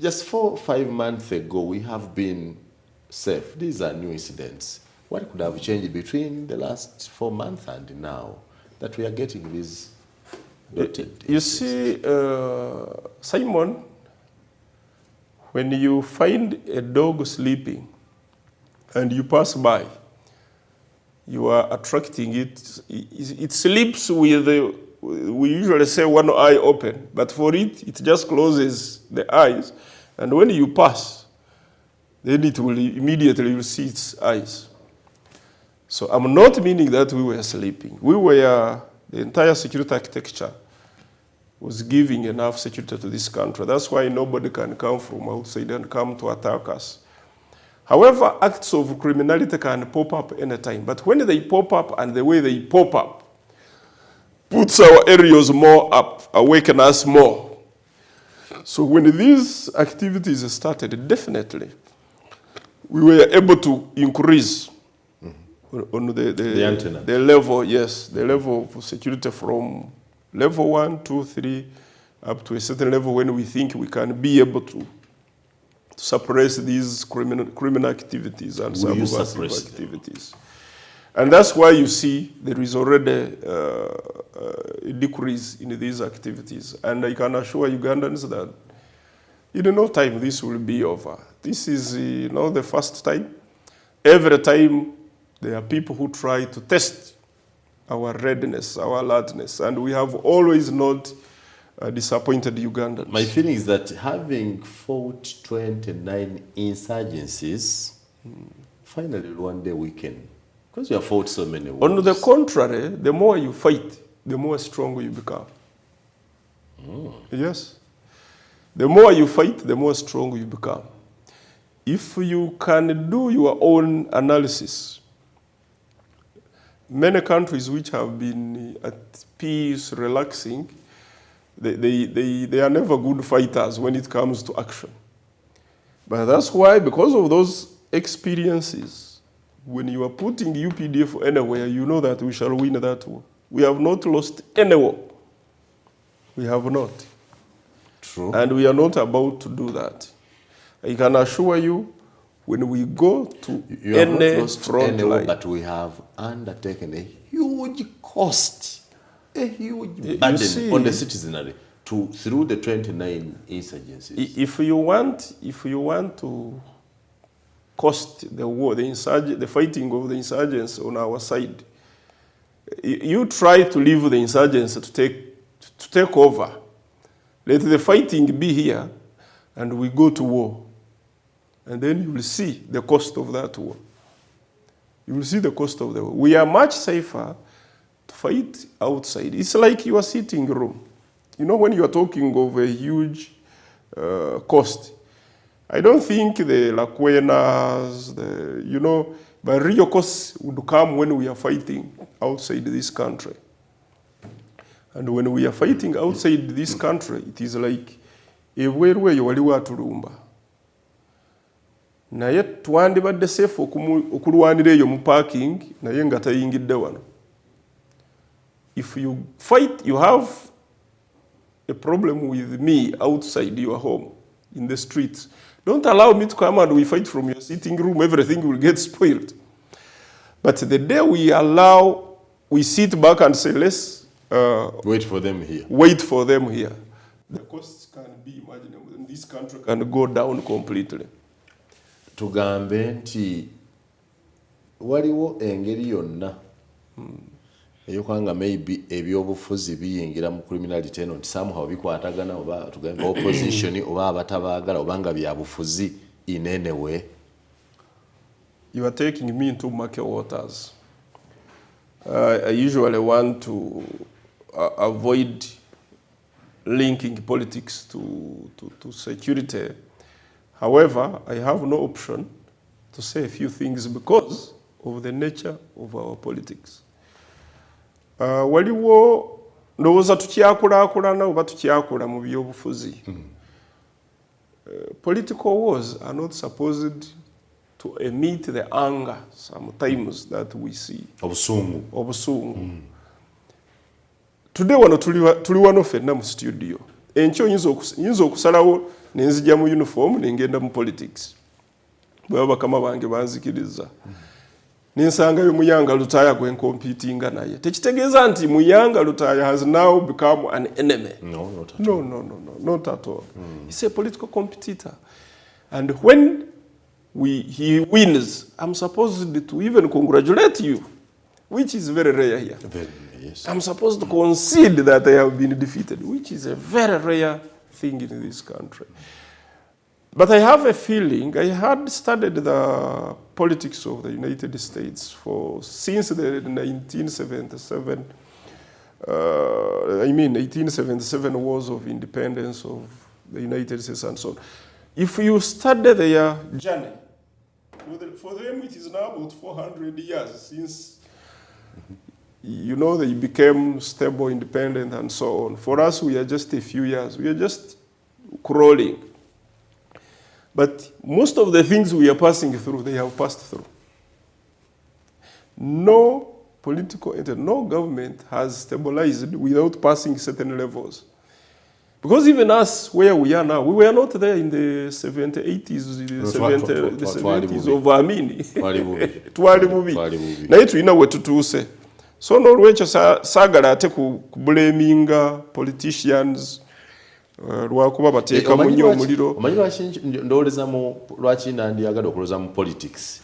just 4 or 5 months ago, we have been safe. These are new incidents. What could have changed between the last 4 months and now that we are getting these noted? You see, Simon, when you find a dog sleeping and you pass by, you are attracting it. It sleeps with, we usually say one eye open, but for it, it just closes the eyes. And when you pass, then it will immediately see its eyes. So I'm not meaning that we were sleeping. The entire security architecture was giving enough security to this country. That's why nobody can come from outside and come to attack us. However, acts of criminality can pop up anytime. But when they pop up and the way they pop up puts our areas more up, awaken us more. So when these activities started, definitely, we were able to increase on the level, yes, the level of security from level 1, 2, 3, up to a certain level when we think we can be able to suppress these criminal activities and Will you subversive suppress them? activities. And that's why you see there is already a decrease in these activities. And I can assure Ugandans that in no time this will be over. This is not the first time. Every time there are people who try to test our readiness, our alertness, and we have always not disappointed Ugandans. My feeling is that having fought 29 insurgencies, finally one day we can. Because you have fought so many wars. On the contrary, the more you fight, the more strong you become. Yes. The more you fight, the more strong you become. If you can do your own analysis, many countries which have been at peace, relaxing, they are never good fighters when it comes to action. But that's why, because of those experiences, when you are putting UPDF anywhere, you know that we shall win that war. We have not lost any war. We have not. True. And we are not about to do that. I can assure you, when we go to You have not any lost front any war, line, but we have undertaken a huge cost, a huge You burden see, on the citizenry through the 29 insurgencies. if you want to cost the war, the fighting of the insurgents on our side, you try to leave the insurgents to take over. Let the fighting be here, and we go to war. And then you will see the cost of that war. You will see the cost of the war. We are much safer to fight outside. It's like your sitting room. You know, when you are talking of a huge cost, I don't think the Lakwenas, but real costs would come when we are fighting outside this country. And when we are fighting outside this country, it is like everywhere you waliwa tulumba. Naye twandibadde safe okulwanira eyo mu parking naye nga tayingidde wano. If you fight, you have a problem with me outside your home, in the streets. Don't allow me to come and we fight from your sitting room, everything will get spoiled. But the day we sit back and say, let's Wait for them here. wait for them here, the costs can be imaginable, and this country can go down completely. Tugambe nti waliwo engeri yonna eyokanga maybe ebyobufuzi biyingira mu criminality eno nti somehow bikwatagana oba tugambe opposition oba abatabaagala oba nga byabufuzi in any way. You are taking me into murky waters. I usually want to avoid linking politics to security. However, I have no option to say a few things because of the nature of our politics. Waliwo ndowooza tukyakulaakulana oba tukyakula mu byobufuzi. Political wars are not supposed to emit the anger sometimes that we see. Obusungu. Today wano tuli wano ffenna mu studio. Enkyo nyinza okusalawo nenzija mu uniform nengenda mu politics. Bwe bakama bange banzikiriza. Ninsangayo Muyanga Lutaya gwen competinga naye. Tekitegeeza nti Muyanga Lutaya has now become an enemy. No, not at all. No, not at all. He's a political competitor. And when he wins, I'm supposed to even congratulate you, which is very rare here. Yes. I'm supposed to concede that I have been defeated, which is a very rare thing in this country. But I have a feeling, I had studied the politics of the United States since the 1877 wars of independence of the United States and so on. If you study their journey, for them it is now about 400 years since they became stable, independent, and so on. For us, we are just a few years. We are just crawling. But most of the things we are passing through, they have passed through. No political entity, no government has stabilized without passing certain levels. Because even us, where we are now, we were not there in the 80s, the 70s of Amini. Twali bubi. Naye tulina we tutuuse. So n'olwekyo saagala ate kublaminga politicians lwakuba bateekamu nnyo omuliro. Omanyi ndowooza lwaki nandiyagala okuloza mu politics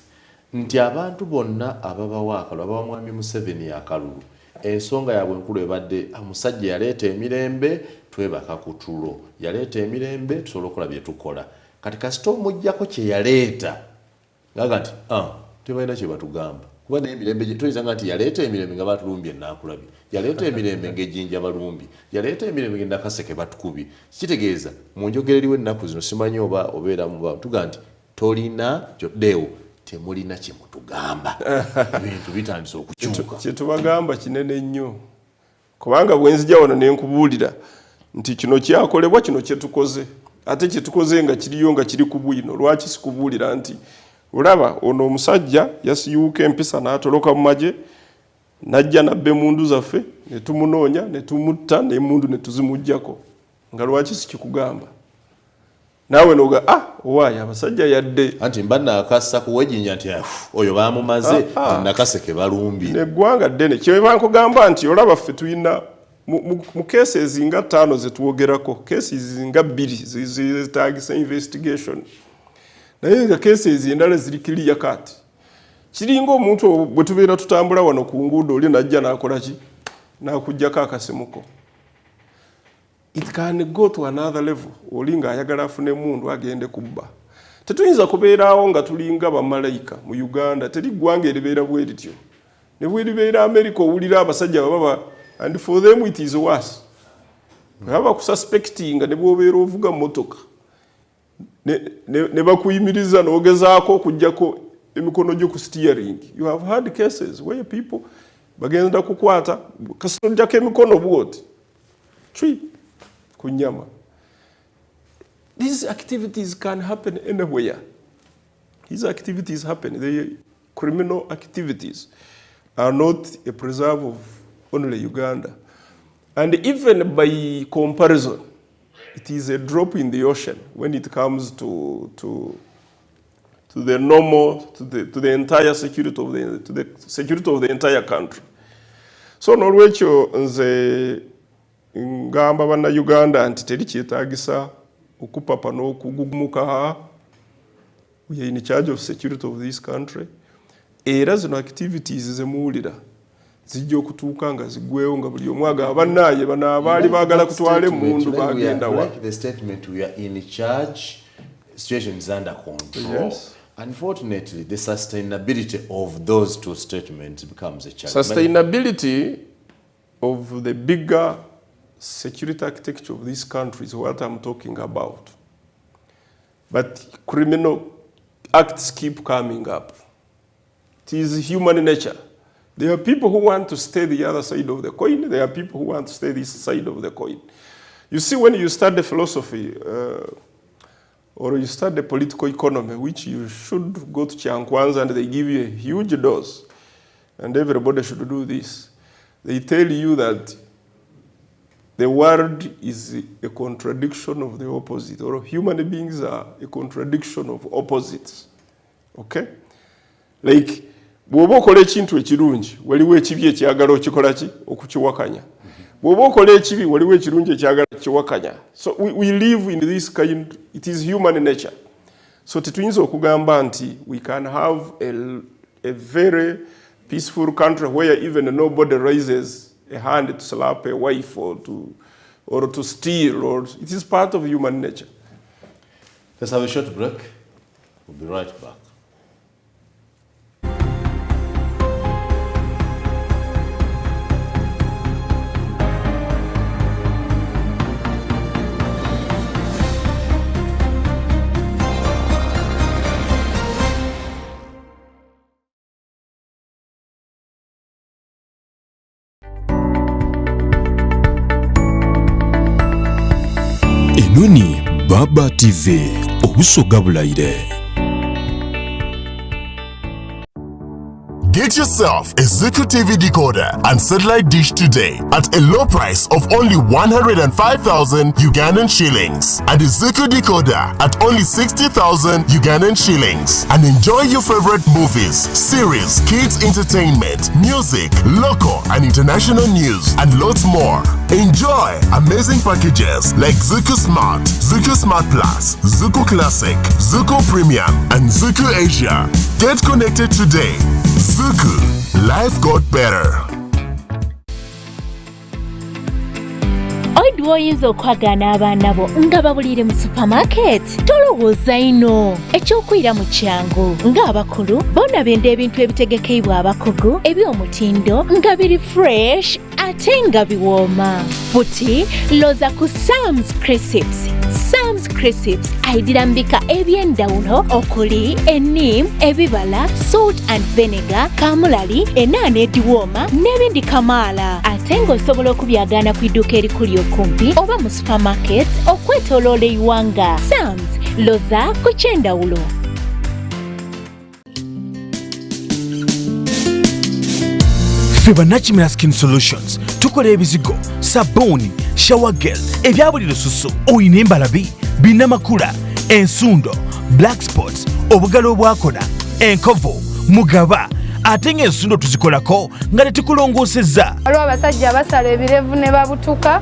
nti abantu bonna ababawa akalulu abawa mwami Museveni akalulu ensonga yaabwe enkulu ebadde omusajja yaleeta emirembe twebaka ku tulo yaleeta emirembe tusobola okukola bye tukola kati kasita omuggyako kye yaleeta ngaga nti tebalina kye batugamba kuba n'emirembe tuyinzanga nti yaleeta emirembe nga batulumbye ennaakulabi yaleeta emirembe ng'ejjinja balumbi yaleeta emirembe ng'ennakaseke batukubye kitegeeza mu njogereriwo ennaku zino simanyi oba obeera mu tuga nti tolina Deo temulina kye mutugamba ebintu bitandise okukyuka kye tubagamba kinene nnyo kubanga bwe nzija wano ne nkubuulira nti kino kyakolebwa kino kye tukoze ate kye tukoze nga kiriyo nga kiri ku bwino lwaki sikubuulira nti olaba ono omusajja yasiyuuka empisa n'atoloka mu magye najja nabbe mundu zaffe ne tumunoonya ne tumutta n'emundu ne tuzimuggyako nga lwaki sikikugamba nawe noga owaayo abasajja yadde anti mba nakassa kuwejinja nti oyo baamumaze nakaseke balumbi neggwanga ddene kyeba nkugamba nti olaba ffe tulina mu cases nga 5 zetwogerako cases nga 2 zitaagisa investigation naye nga cases endala ziri clear cut kiringa omuntu bwe tubeera tutambula wano ku nguudo oli najja n'akola ki n'akuggyako akasimuko. It can go to another level. Olinga ayagala afune mundu agende kubba. Tetuyinza kubeerawo nga tulinga bamalayika mu Uganda teri ggwanga eribeera bwe lityo. Ne bwe libeera America owulira abasajja baba and for them it is worse. Baba kususpectinga ne bwobeera ovuga motoka. Ne bakuyimiriza n'ogezaako okujjako emikono gyo ku steering. You have had cases where people bagenda kukwata kasojjako emikono bwoti. Kunyama. These activities can happen anywhere. These activities happen. The criminal activities are not a preserve of only Uganda. And even by comparison, it is a drop in the ocean when it comes to the normal, to the entire security of the security of the entire country. So n'olwekyo nze ngamba bana Uganda nti teri kyetaagisa okupapa n'okugumuka. We are in charge of security of this country. Era zino activities zemuwulira zijja okutuuka nga zigwewo nga buli omu agamba bannaaye bano abaali baagala kutwala emundu bagenda wa. Like the statement, we are in charge, situation is under control. Yes. Unfortunately, the sustainability of those two statements becomes a challenge. Sustainability of the bigger security architecture of this country is what I'm talking about. But criminal acts keep coming up. It is human nature. There are people who want to stay the other side of the coin. There are people who want to stay this side of the coin. You see, when you study philosophy or you study political economy, which you should go to Chiankwanza and they give you a huge dose, and everybody should do this. They tell you that the world is a contradiction of the opposite, or human beings are a contradiction of opposites. Okay? Like, bw'oba okola ekintu ekirungi waliwo ekibi ekyagala okikola ki okukiwakanya. Bw'oba okola ekibi waliwo ekirungi ekyagala kiwakanya. So we live in this kind, it is human nature. So tetuyinza okugamba nti we can have a very peaceful country where even nobody raises a hand to slap a wife or to steal, or it is part of human nature. Let's have a short break. We'll be right back. Enoni Baba TV obusoga bulayire. Get yourself a Zuku TV decoder and satellite dish today at a low price of only 105,000 Ugandan shillings, and a Zuku decoder at only 60,000 Ugandan shillings, and enjoy your favorite movies, series, kids entertainment, music, local and international news, and lots more. Enjoy amazing packages like Zuku Smart, Zuku Smart Plus, Zuku Classic, Zuku Premium, and Zuku Asia. Get connected today. Zuku, life got better. Oyinza okwagana abaana bo nga babulire mu supermarket tolowooza ino ekyokwira mu kyangu ng'abakulu bona benda ebintu ebitegekeibwa abakugu eby'omutindo nga biri fresh ate nga biwooma buti loza ku Sam's Crisps. Sam's Crisps aidirambika eby'endawulo okuli ennim, ebibala, salt and vinegar, kamulali, enaana ediwooma n'ebindi kamaala ate ng'osobola okubyagana ku idduuka erikuli okumpi oba mu supermarket okwetooloola eyiwanga. Sam's loza ku kyendawulo. Feba Nachimera Skin Solutions tukola ebizigo, sabuni, shower gel, ebyabuli lususu, oyina embalabi, binamakula, ensundo, black spots, obugalo obwakola, enkovu, mugaba, ate ng'ensundo tuzikolako nga tetukulongoosezza. Waliwo abasajja basala ebirevu ne babutuka,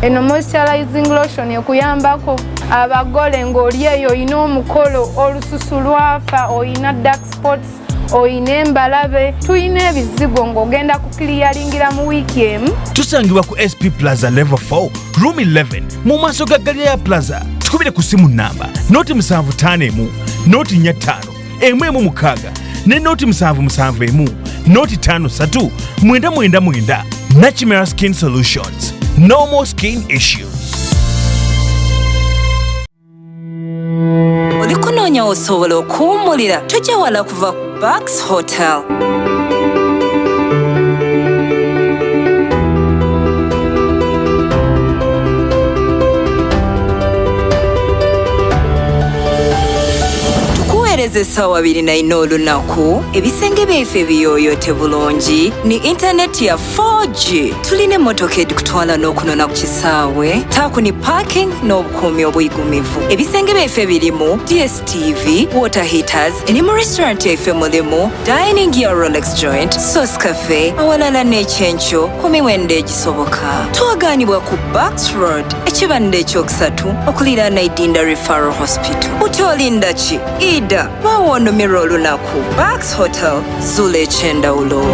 eno moisturizing lotion ekuyambako. Abagole ng'oli eyo oyina omukolo, olususu lwafa, oyina dark spots, oyina embalabe, tuyina ebizigo ng'ogenda kukiliyalingira mu wiiki emu. Tusangibwa ku SP Plaza Level 4, Room 11, mu maaso ga Galilaya Plaza. Tukubire ku simu namba noti 751 noti 45 116 ne noti 771 noti 53 999. Nachimera Skin Solutions. No more skin issues. Olikunoonya osobola okuwummulira tojja wala kuva Bucks Hotel. Tukuweereza essaawa 24 olunaku. Ebisenge byaffe biyooyoote bulungi ni internet ya 4G. Tulina emmotoka edikutwala n'okunona ku kisaawe, taakuni parking n'obukuumi obuyigumivu. Ebisenge byaffe birimu DSTV, water heaters, eri mu restaurant yaffe mulimu dining ya Rolex joint, sauce cafe, awalala n'ekyenkyo ku miwendo egisoboka. Twagaanibwa ku Bucks Road, ekibanda ekyokusatu okuliraana Idinda Referral Hospital. Butolinda ki? Ida bawonumira olunaku. Bucks Hotel, zuula ekyendawulo.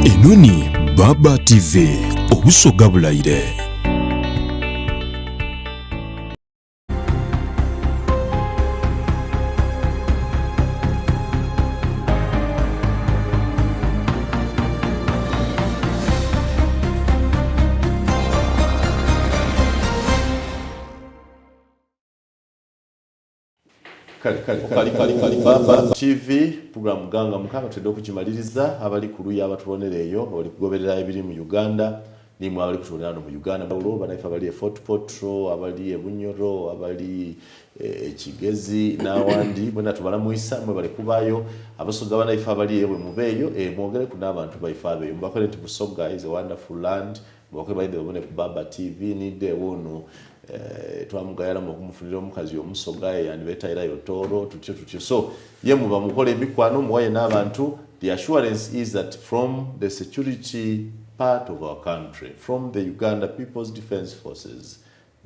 Enoni Baba TV obusoga bulayire. Baba TV program ganga mukanga tudde okukimaliriza abali ku luya abatubonereeyo abali kugoberera ebiri mu Uganda nimwe abali kutubonerera mu Uganda banaifa abali Fort Potro abali Bunyoro abali Kigezi n'awandi bonna tubala muisa mwe bali kubayo abasoga banaifa abali ewe mubeeyo mwongere ku n'abantu baifa abeyo mbakole nti Busoga is a wonderful land mbakole bayinde babone ku Baba TV nide wono twamugayala mu kumufunira omukazi omusoga yandibetaira yotoro tutyo so ye muba mukole ebikwano muwaye n'abantu. The assurance is that from the security part of our country, from the Uganda People's Defense Forces,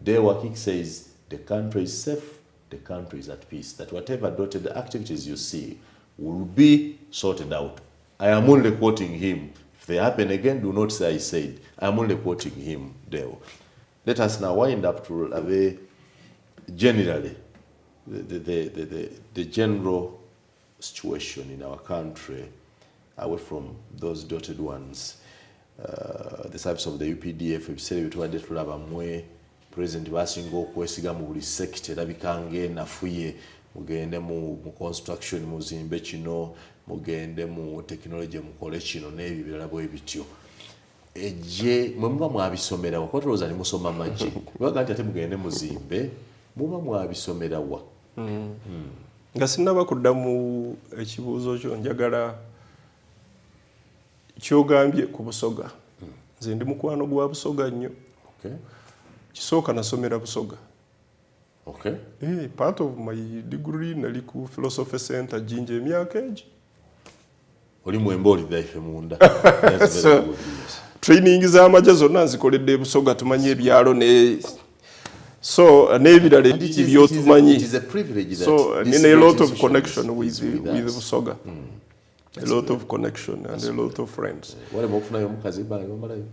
Deo Akiiki says the country is safe, the country is at peace, that whatever dotted activities you see will be sorted out. I am only quoting him. If they happen again, do not say I said. I am only quoting him, Deo. Let us now wind up to generally the general situation in our country, away from those dotted ones. The service of the UPDF, ebiseera bitubadde tulaba mwe president basinga okwesiga mu buli sector erabikange nafuye mugende mu construction muzimbe kino mugende mu technology mukole kino n'ebyo birala bwe bityo. eje muba mwabisomera wa kwatoloza ni musoma maji waga ate mugende muzimbe muba mwabisomera wa nga sinaba kuddamu ekibuuzo kyo njagala kyogambye ku Busoga nze ndi mukwano gwa Busoga nnyo kisooka nasomera Busoga part of my degree nali ku philosophy center Jinja emyaka egi oli mwemboli dhaife munda training z'amagye zonna nzikoledde Busoga tumanye ebyalo ne so n'ebirala ebiki byotumanyi so nina a lot of connection with Busoga a lot of connection and a lot of friends wale mufuna omukazi bale omalayo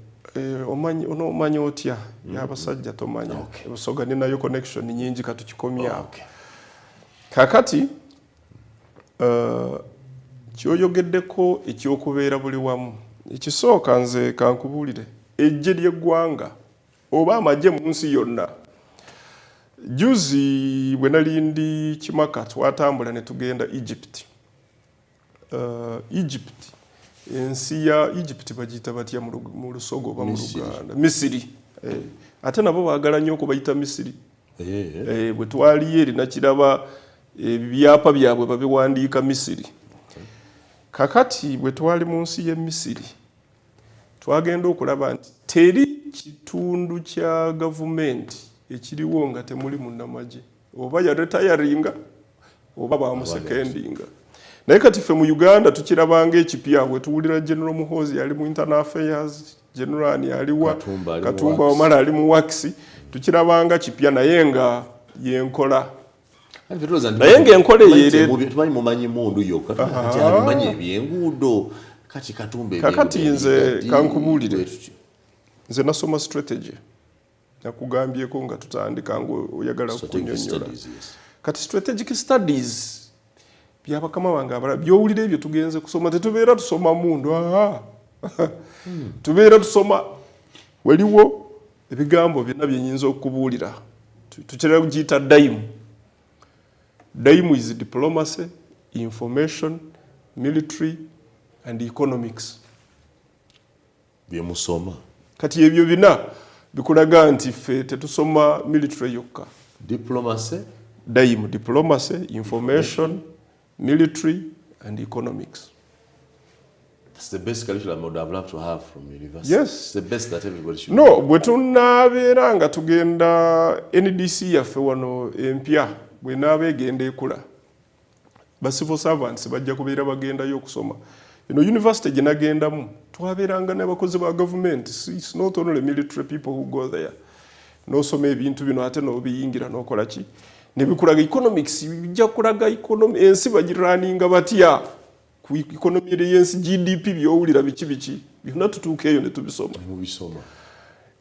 omanyi otya y'abasajja tomanya Busoga ninayo connection nyingi katukikomya kakati kyoyogeddeko ekyokubeera buli wamu ekisooka nze kankubuulire ejje ly'eggwanga oba amagye mu nsi yonna juzi bwe nali ndi Kimaka twatambula ne tugenda Egypt ensi ya Egypt bagiyita batya mu Lusoga oba mu Luganda Misiri ate nabo baagala nnyo okubayita Misiri bwe twaliyo eri nakiraba ebyapa byabwe babiwandiika Misiri kakati bwe twali mu nsi y'e Misiri twagenda okulaba nti teri kitundu kya gavumenti ekiriwo nga temuli munnamagye oba ya retiringa oba bamusekendinga naye kati ffe mu Uganda tukirabanga ekipya bwe tuwulira General Muhoozi yali mu internal affairs General ani aliwa Katumba Wamala ali mu Wakisi tukirabanga kipya naye nga yenkola naye ng'enkola eyere tumanyi mumanyi mundu yokka tumanyi ebyenguudo kati Katumba kakati nze kankubuulire nze nasoma strategy nakugambyeko nga tutandika ngo oyagala kunyonyola kati strategic studies byabakama bange abala byowulira ebyo tugenze kusoma tetubeera tusoma mundu tubeera tusoma waliwo ebigambo byonna byenyinza okubuulira tukirera kugiyita DIME is diplomacy, information, military and economics. Byemusoma. Kati ebyo bina bikulaga nti ffe tetusoma military yokka. Diplomacy, DIME, diplomacy, information, military and economics. That's the best curriculum I would have loved to have from university. Yes. It's the best that everybody should. No, bwe tunabeera nga tugenda NDC yaffe wano empya bwe naaba egenda ekula ba civil servants bajja kubeera bagendayo okusoma. University gye nagendamu twabeeranga n'abakozi ba government. It's not only military people who go there. N'osoma ebintu bino ate n'obiyingira n'okola ki. Ne bikulaga economics bijja kulaga ensi bagirunninga batya ku economy y'ensi GDP byowulira biki byonna tutuuka eyo ne tubisoma.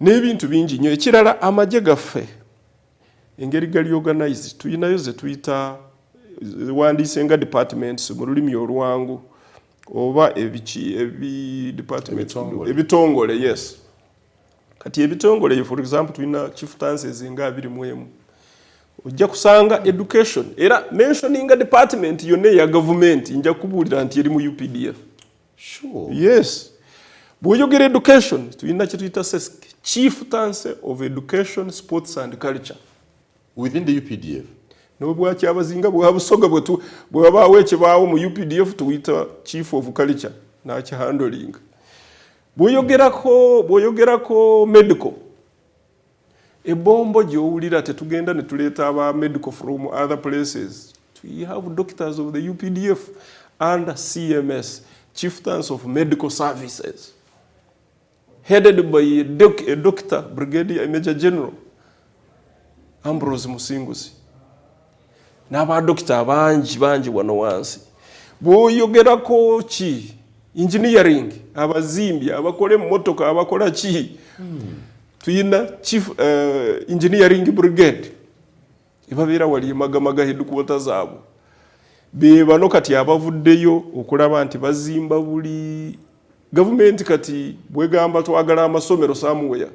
N'ebintu bingi nnyo ekirala amagye gaffe engeri gali organized tuyinayo ze tuyita wandiise nga departments mu lulimi olwangu oba ebitongole yes kati ebitongole for example tuyina chieftaincies nga 21 ojja kusanga education era mentioning a department yonna ya government nja kubuulira nti eri mu UPDF. Sure. Yes. Bw'oyogera education tuyina kye tuyita Chieftaincy of Education, Sports and Culture. Within the UPDF? No bwaki abazinga bwa Busoga bwe babaawo ekibaawo mu UPDF tuyita Chief of Culture n'aki handling. Bw'oyogerako medical ebombo gy'owulira tetugenda ne tuleeta aba medical from other places. We have doctors of the UPDF under CMS, Chieftains of Medical Services, headed by a doctor, Brigadier Major General Ambrose Musinguzi. N'aba doctor bangi wano wansi. Bw'oyogerako ki engineering, abazimbi, abakola emmotoka, abakola ki. Tuyina Chief Engineering Brigade. Ibabeera wali magamaga headquarters zaabo. Be bano kati abavuddeyo okulaba nti bazimba buli government kati bwegamba twagala amasomero somewhere.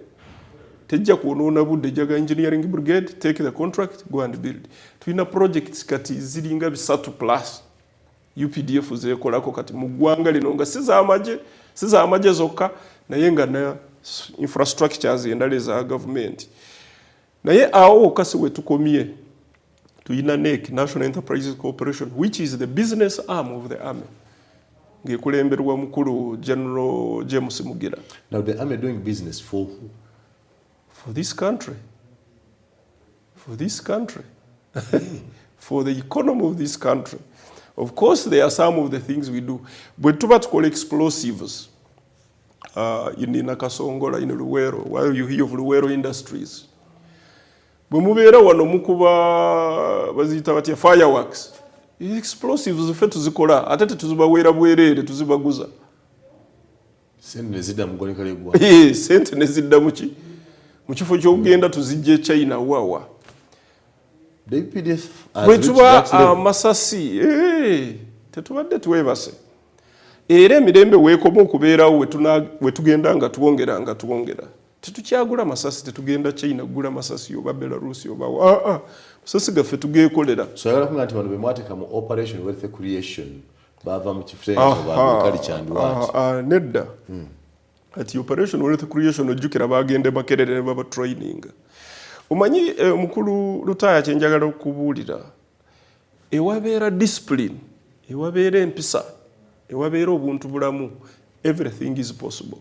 Tejja kuonoona budde jaga Engineering Brigade, take the contract, go and build. Tuyina projects kati ziringa 3+. UPDF zekolako kati mu ggwanga lino nga siza amaje zokka naye nga na infrastructures endala za government. Naye awo kasi we tukomye tuyina NEC, National Enterprises Corporation, which is the business arm of the army. Ngekulemberwa mukulu General James Mugira. Now the army doing business for who? For this country. For this country. For the economy of this country. Of course, there are some of the things we do. But to call explosives in Nakasongola, in Luwero, while you hear of Luwero Industries. Bumubera wano mukuba bazita batia fireworks. Explosives fe tuzikola atete tuzibawera bwerere tuzibaguza. Sente nezidda mugolekale gwa. Sente nezidda mu kifo ky'ogenda tuzijje China wawa. The UPDF Bwetuba Masasi tetubadde tuwebase. Era emirembe weekoma okubeerawo wetugenda nga tuwongera. Tetukyagula Masasi, tetugenda China gula Masasi oba Belarus oba Masasi gaffe tugeekolera. So yagala kunga nti bano bemwateeka mu operation wealth creation bava mu kifute babukali kyandwati. Nedda. Ati operation wealth creation ojjukira bagende Makerere ne baba training. Omanyi mukulu Lutaya kyenjagala okubuulira. Ewabeera discipline, ewabeera empisa, ewabeera obuntu bulamu, everything is possible.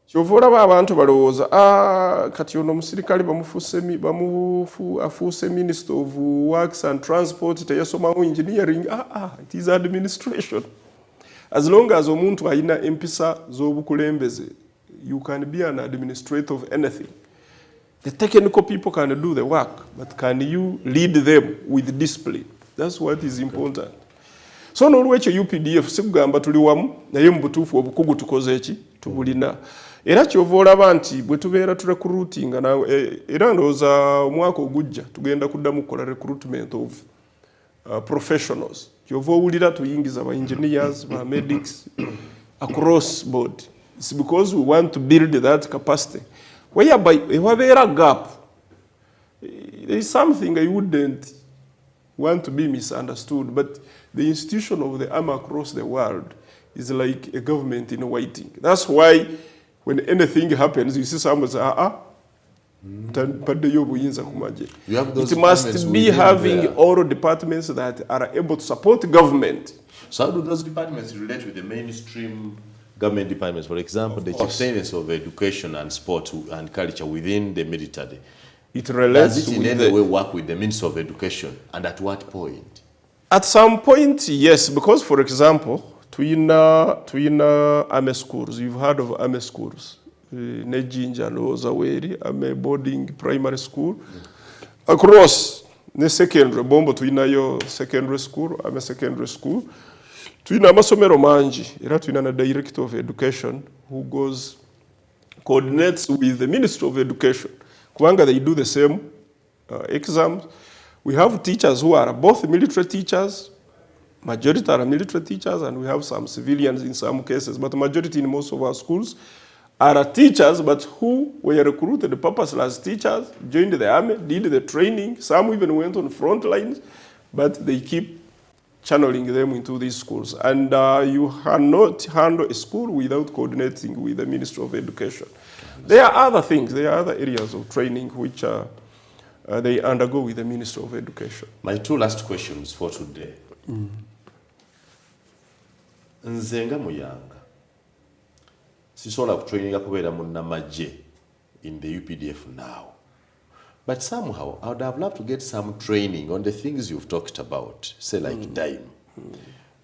Kyova olaba abantu balowooza kati ono omusirikale afuuse Minister of Works and Transport teyasomawo engineering. It is administration. As long as omuntu ayina empisa z'obukulembeze, you can be an administrator of anything. The technical people can do the work, but can you lead them with discipline? That's what is important. So n'olwekyo UPDF sikugamba tuli wamu naye mu butuufu obukugu tukoze eki tubulina. Era kyova olaba nti bwe tubeera turecruiting era ndowooza omwaka ogujja tugenda kuddamu kukola recruitment of professionals. Kyova owulira tuyingiza ba engineers, ba medics across board. It's because we want to build that capacity. Whereby ewabeera gap, there is something I wouldn't want to be misunderstood, but the institution of the army across the world is like a government in waiting. That's why when anything happens, you see someone say, it must be having all departments that are able to support government. So how do those departments relate with the mainstream government departments? For example, the chieftainess of education and sport and culture within the military. It relates. Does it in any way work with the Minister of Education, and at what point? At some point, yes, because for example, Twina army schools, you've heard of army schools. Nejinja no Zaweri, army boarding primary school. Across the secondary, Bombo Twina yo secondary school, army secondary school. Twina masomero manji, era twina na director of education who coordinates with the Minister of Education. Kubanga they do the same exams. We have teachers who are both military teachers, majority are military teachers, and we have some civilians in some cases, but the majority in most of our schools are teachers, but who were recruited purposely as teachers, joined the army, did the training, some even went on front lines, but they keep channeling them into these schools. And you cannot handle a school without coordinating with the Ministry of Education. There are other things, there are other areas of training which they undergo with the Ministry of Education. My two last questions for today. Nzenga muyanga. Sisola kutraininga kubeera munnamagye in the UPDF now. But somehow, I would have loved to get some training on the things you've talked about, say like time.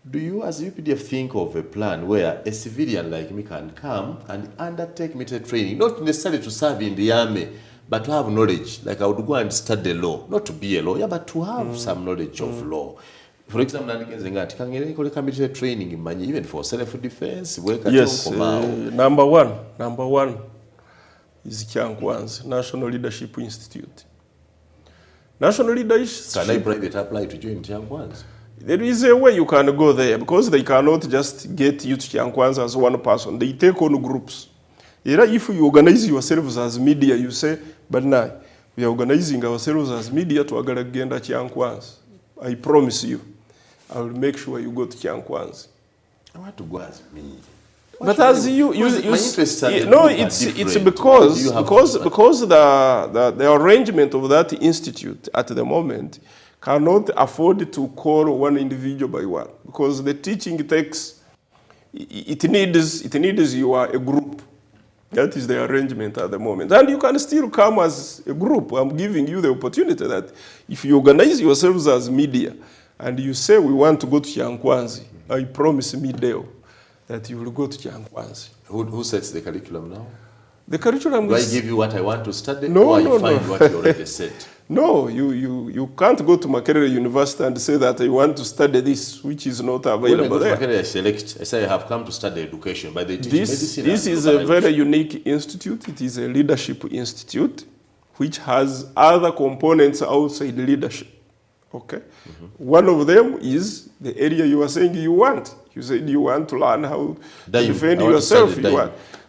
Do you as UPDF think of a plan where a civilian like me can come and undertake military training, not necessarily to serve in the army, but to have knowledge, like I would go and study law, not to be a lawyer, but to have some knowledge of law. For example, military training, even for self-defense. Yes, number one is Kyankwan's National Leadership Institute. National Leadership. Can I private apply to join Kyankwan's? There is a way you can go there because they cannot just get you to Kyankwan's as one person. They take on groups. If you organize yourselves as media, you say, but now we are organizing ourselves as media to agenda Kyankwan's. I promise you. I will make sure you go to Kyankwanzi. I want to go as me. But as you no, it's because the arrangement of that institute at the moment cannot afford to call one individual by one, because the teaching takes it needs you are a group. That is the arrangement at the moment, and you can still come as a group. I'm giving you the opportunity that if you organize yourselves as media and you say we want to go to Kyankwanzi, I promise Mideo that you will go to Kyankwanzi. Who sets the curriculum now? The curriculum Do I give you what I want to study, no, or no, I find what you already set? No, you can't go to Makerere University and say that I want to study this, which is not available there. Makerere, I say I have come to study education, but they teach medicine. This is a very unique institute. It is a leadership institute, which has other components outside leadership. Okay, one of them is the area you are saying you want. You said you want to learn how to defend yourself.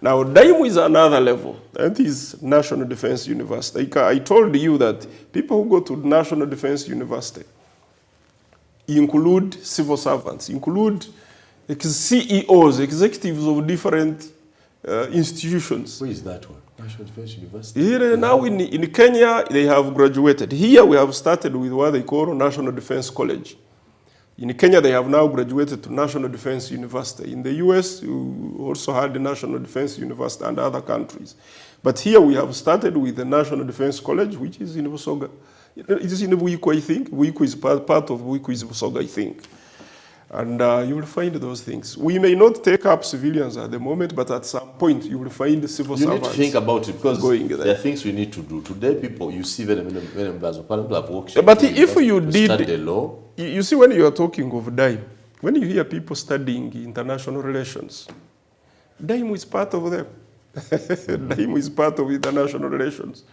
Now, DAIM is another level. That is National Defense University. I told you that people who go to National Defense University include civil servants, include CEOs, executives of different institutions. Where is that one? National Defense University? Here, now in Kenya, they have graduated. Here, we have started with what they call National Defense College. In Kenya, they have now graduated to National Defense University. In the US, you also had the National Defense University and other countries. But here we have started with the National Defense College, which is in Busoga. It is in Buiko, I think. Buiko is part of Buiko is Busoga, I think. And you will find those things. We may not take up civilians at the moment, but at some point you will find the civil servants. You need to think about it, because there are things we need to do. Today, people, you see very many members of parliament have workshops. But if you did, study the law. You see, when you are talking of DAIM, when you hear people studying international relations, DAIM is part of them. DAIM is part of international relations.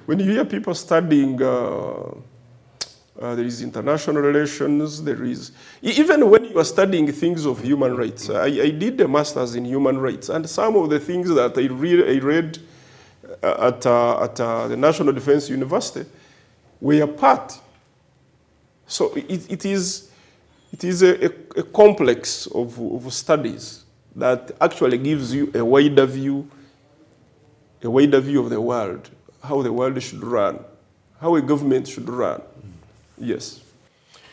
When you hear people studying, there is international relations, there is, even when you are studying things of human rights, I did a master's in human rights, and some of the things that I read at the National Defense University were part. So it is a complex of studies that actually gives you a wider view of the world, how the world should run, how a government should run. Yes.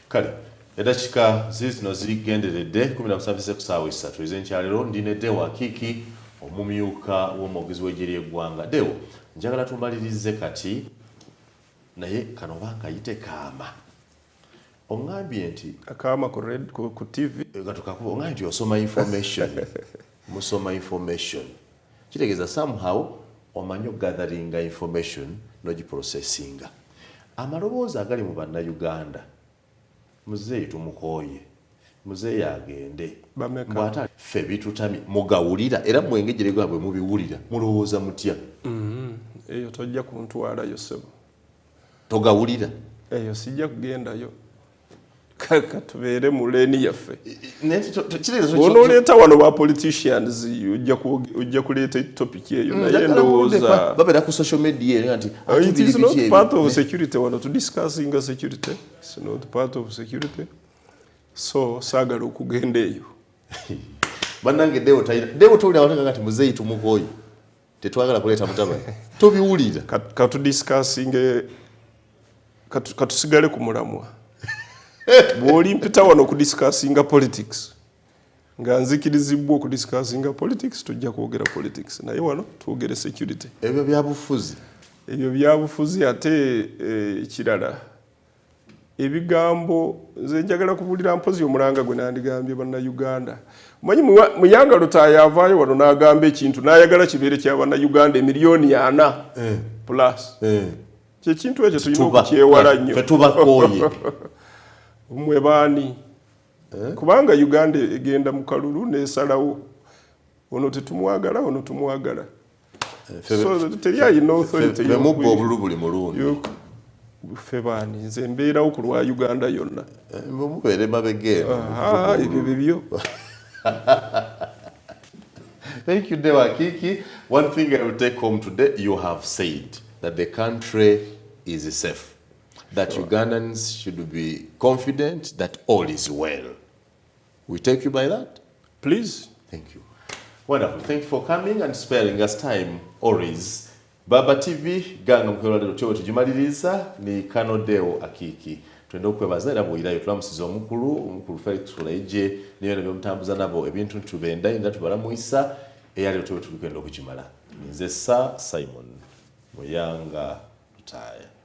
Kale, edakika zino zigenderedde 17 ku ssaawa 3 ez'enkyaliro ndine Deo Akiiki omumyuka w'omwogezi w'eggye ly'eggwanga. Deo, njagala tumalirize kati naye kano bankayite kaama. Ongambye nti akaama ku TV gatukakuba ongambye nti osoma information. Musoma information. Kitegeeza somehow omanyi gatheringa information n'ogiprocessinga. Amaloboozi agali mu bannayuganda muzeeyi tumukooye, muzeeyi agende bw'ata ffe bitutami mugawulira era mwengejere bwe mubiwulira mulowooza mutya? Eyo tojja kuntwalayo ssebo. Togawulira? Eyo sijja kugendayo. Katubeere mu leeni yaffe. Onooleeta wano ba politicians ojja kuleeta topic eyo naye ndowooza babeera ku social media nti it is not part of security wano to discussing security. It's not part of security. So saagala okugenda eyo. Bannange Deo towulira awananga kati muzeeyi tumukooye tetwagala kuleeta mutabani tobiwulira katudiscussing katusigale ku mulamwa. Bw'olimpita wano okudiscussinga politics nga nzikirizibwa okudiscussinga politics, tujja kwogera politics, naye wano twogere security. Ebyo byabufuzi ate ekirala ebigambo nze njagala kubulira mpozi omulanga gwe nandigambye bannayuganda. Omanyi Muyanga Lutaaya avaayo wano n'agamba ekintu n'ayagala kibeere kya bannayuganda emiliyoni 4 plus. Kyekintu ekyo tulina okukyewala nnyo. Ffe tubakooye. Umwebaani. Kubanga Uganda egenda mu kalulu n'esalawo. Ono tetumwagala, ono tumwagala. So teriyayina authority. Bemubba obululu buli mulundi. Ffe baani nze mbeerawo ku lwa Uganda yonna. Mubeere mabege. Ebyo bibyo. Thank you, Deo Akiiki. One thing I will take home today, you have said that the country is safe. that Ugandans should be confident that all is well. We take you by that? Please. Thank you. Wonderful. Thank you for coming and sparing us time always. Baba TV, ganga mkwela lero tuwe tujimaliriza ni Col Deo Akiiki. Tuende okwebaza era bwirayo tulamusiza omukulu Felix Kulaije niyo ne byomutambuza nabo ebintu tubenda inda tubalamuisa eyali tuwe tulikenda okukimala. Nze Simon Muyanga Lutaya.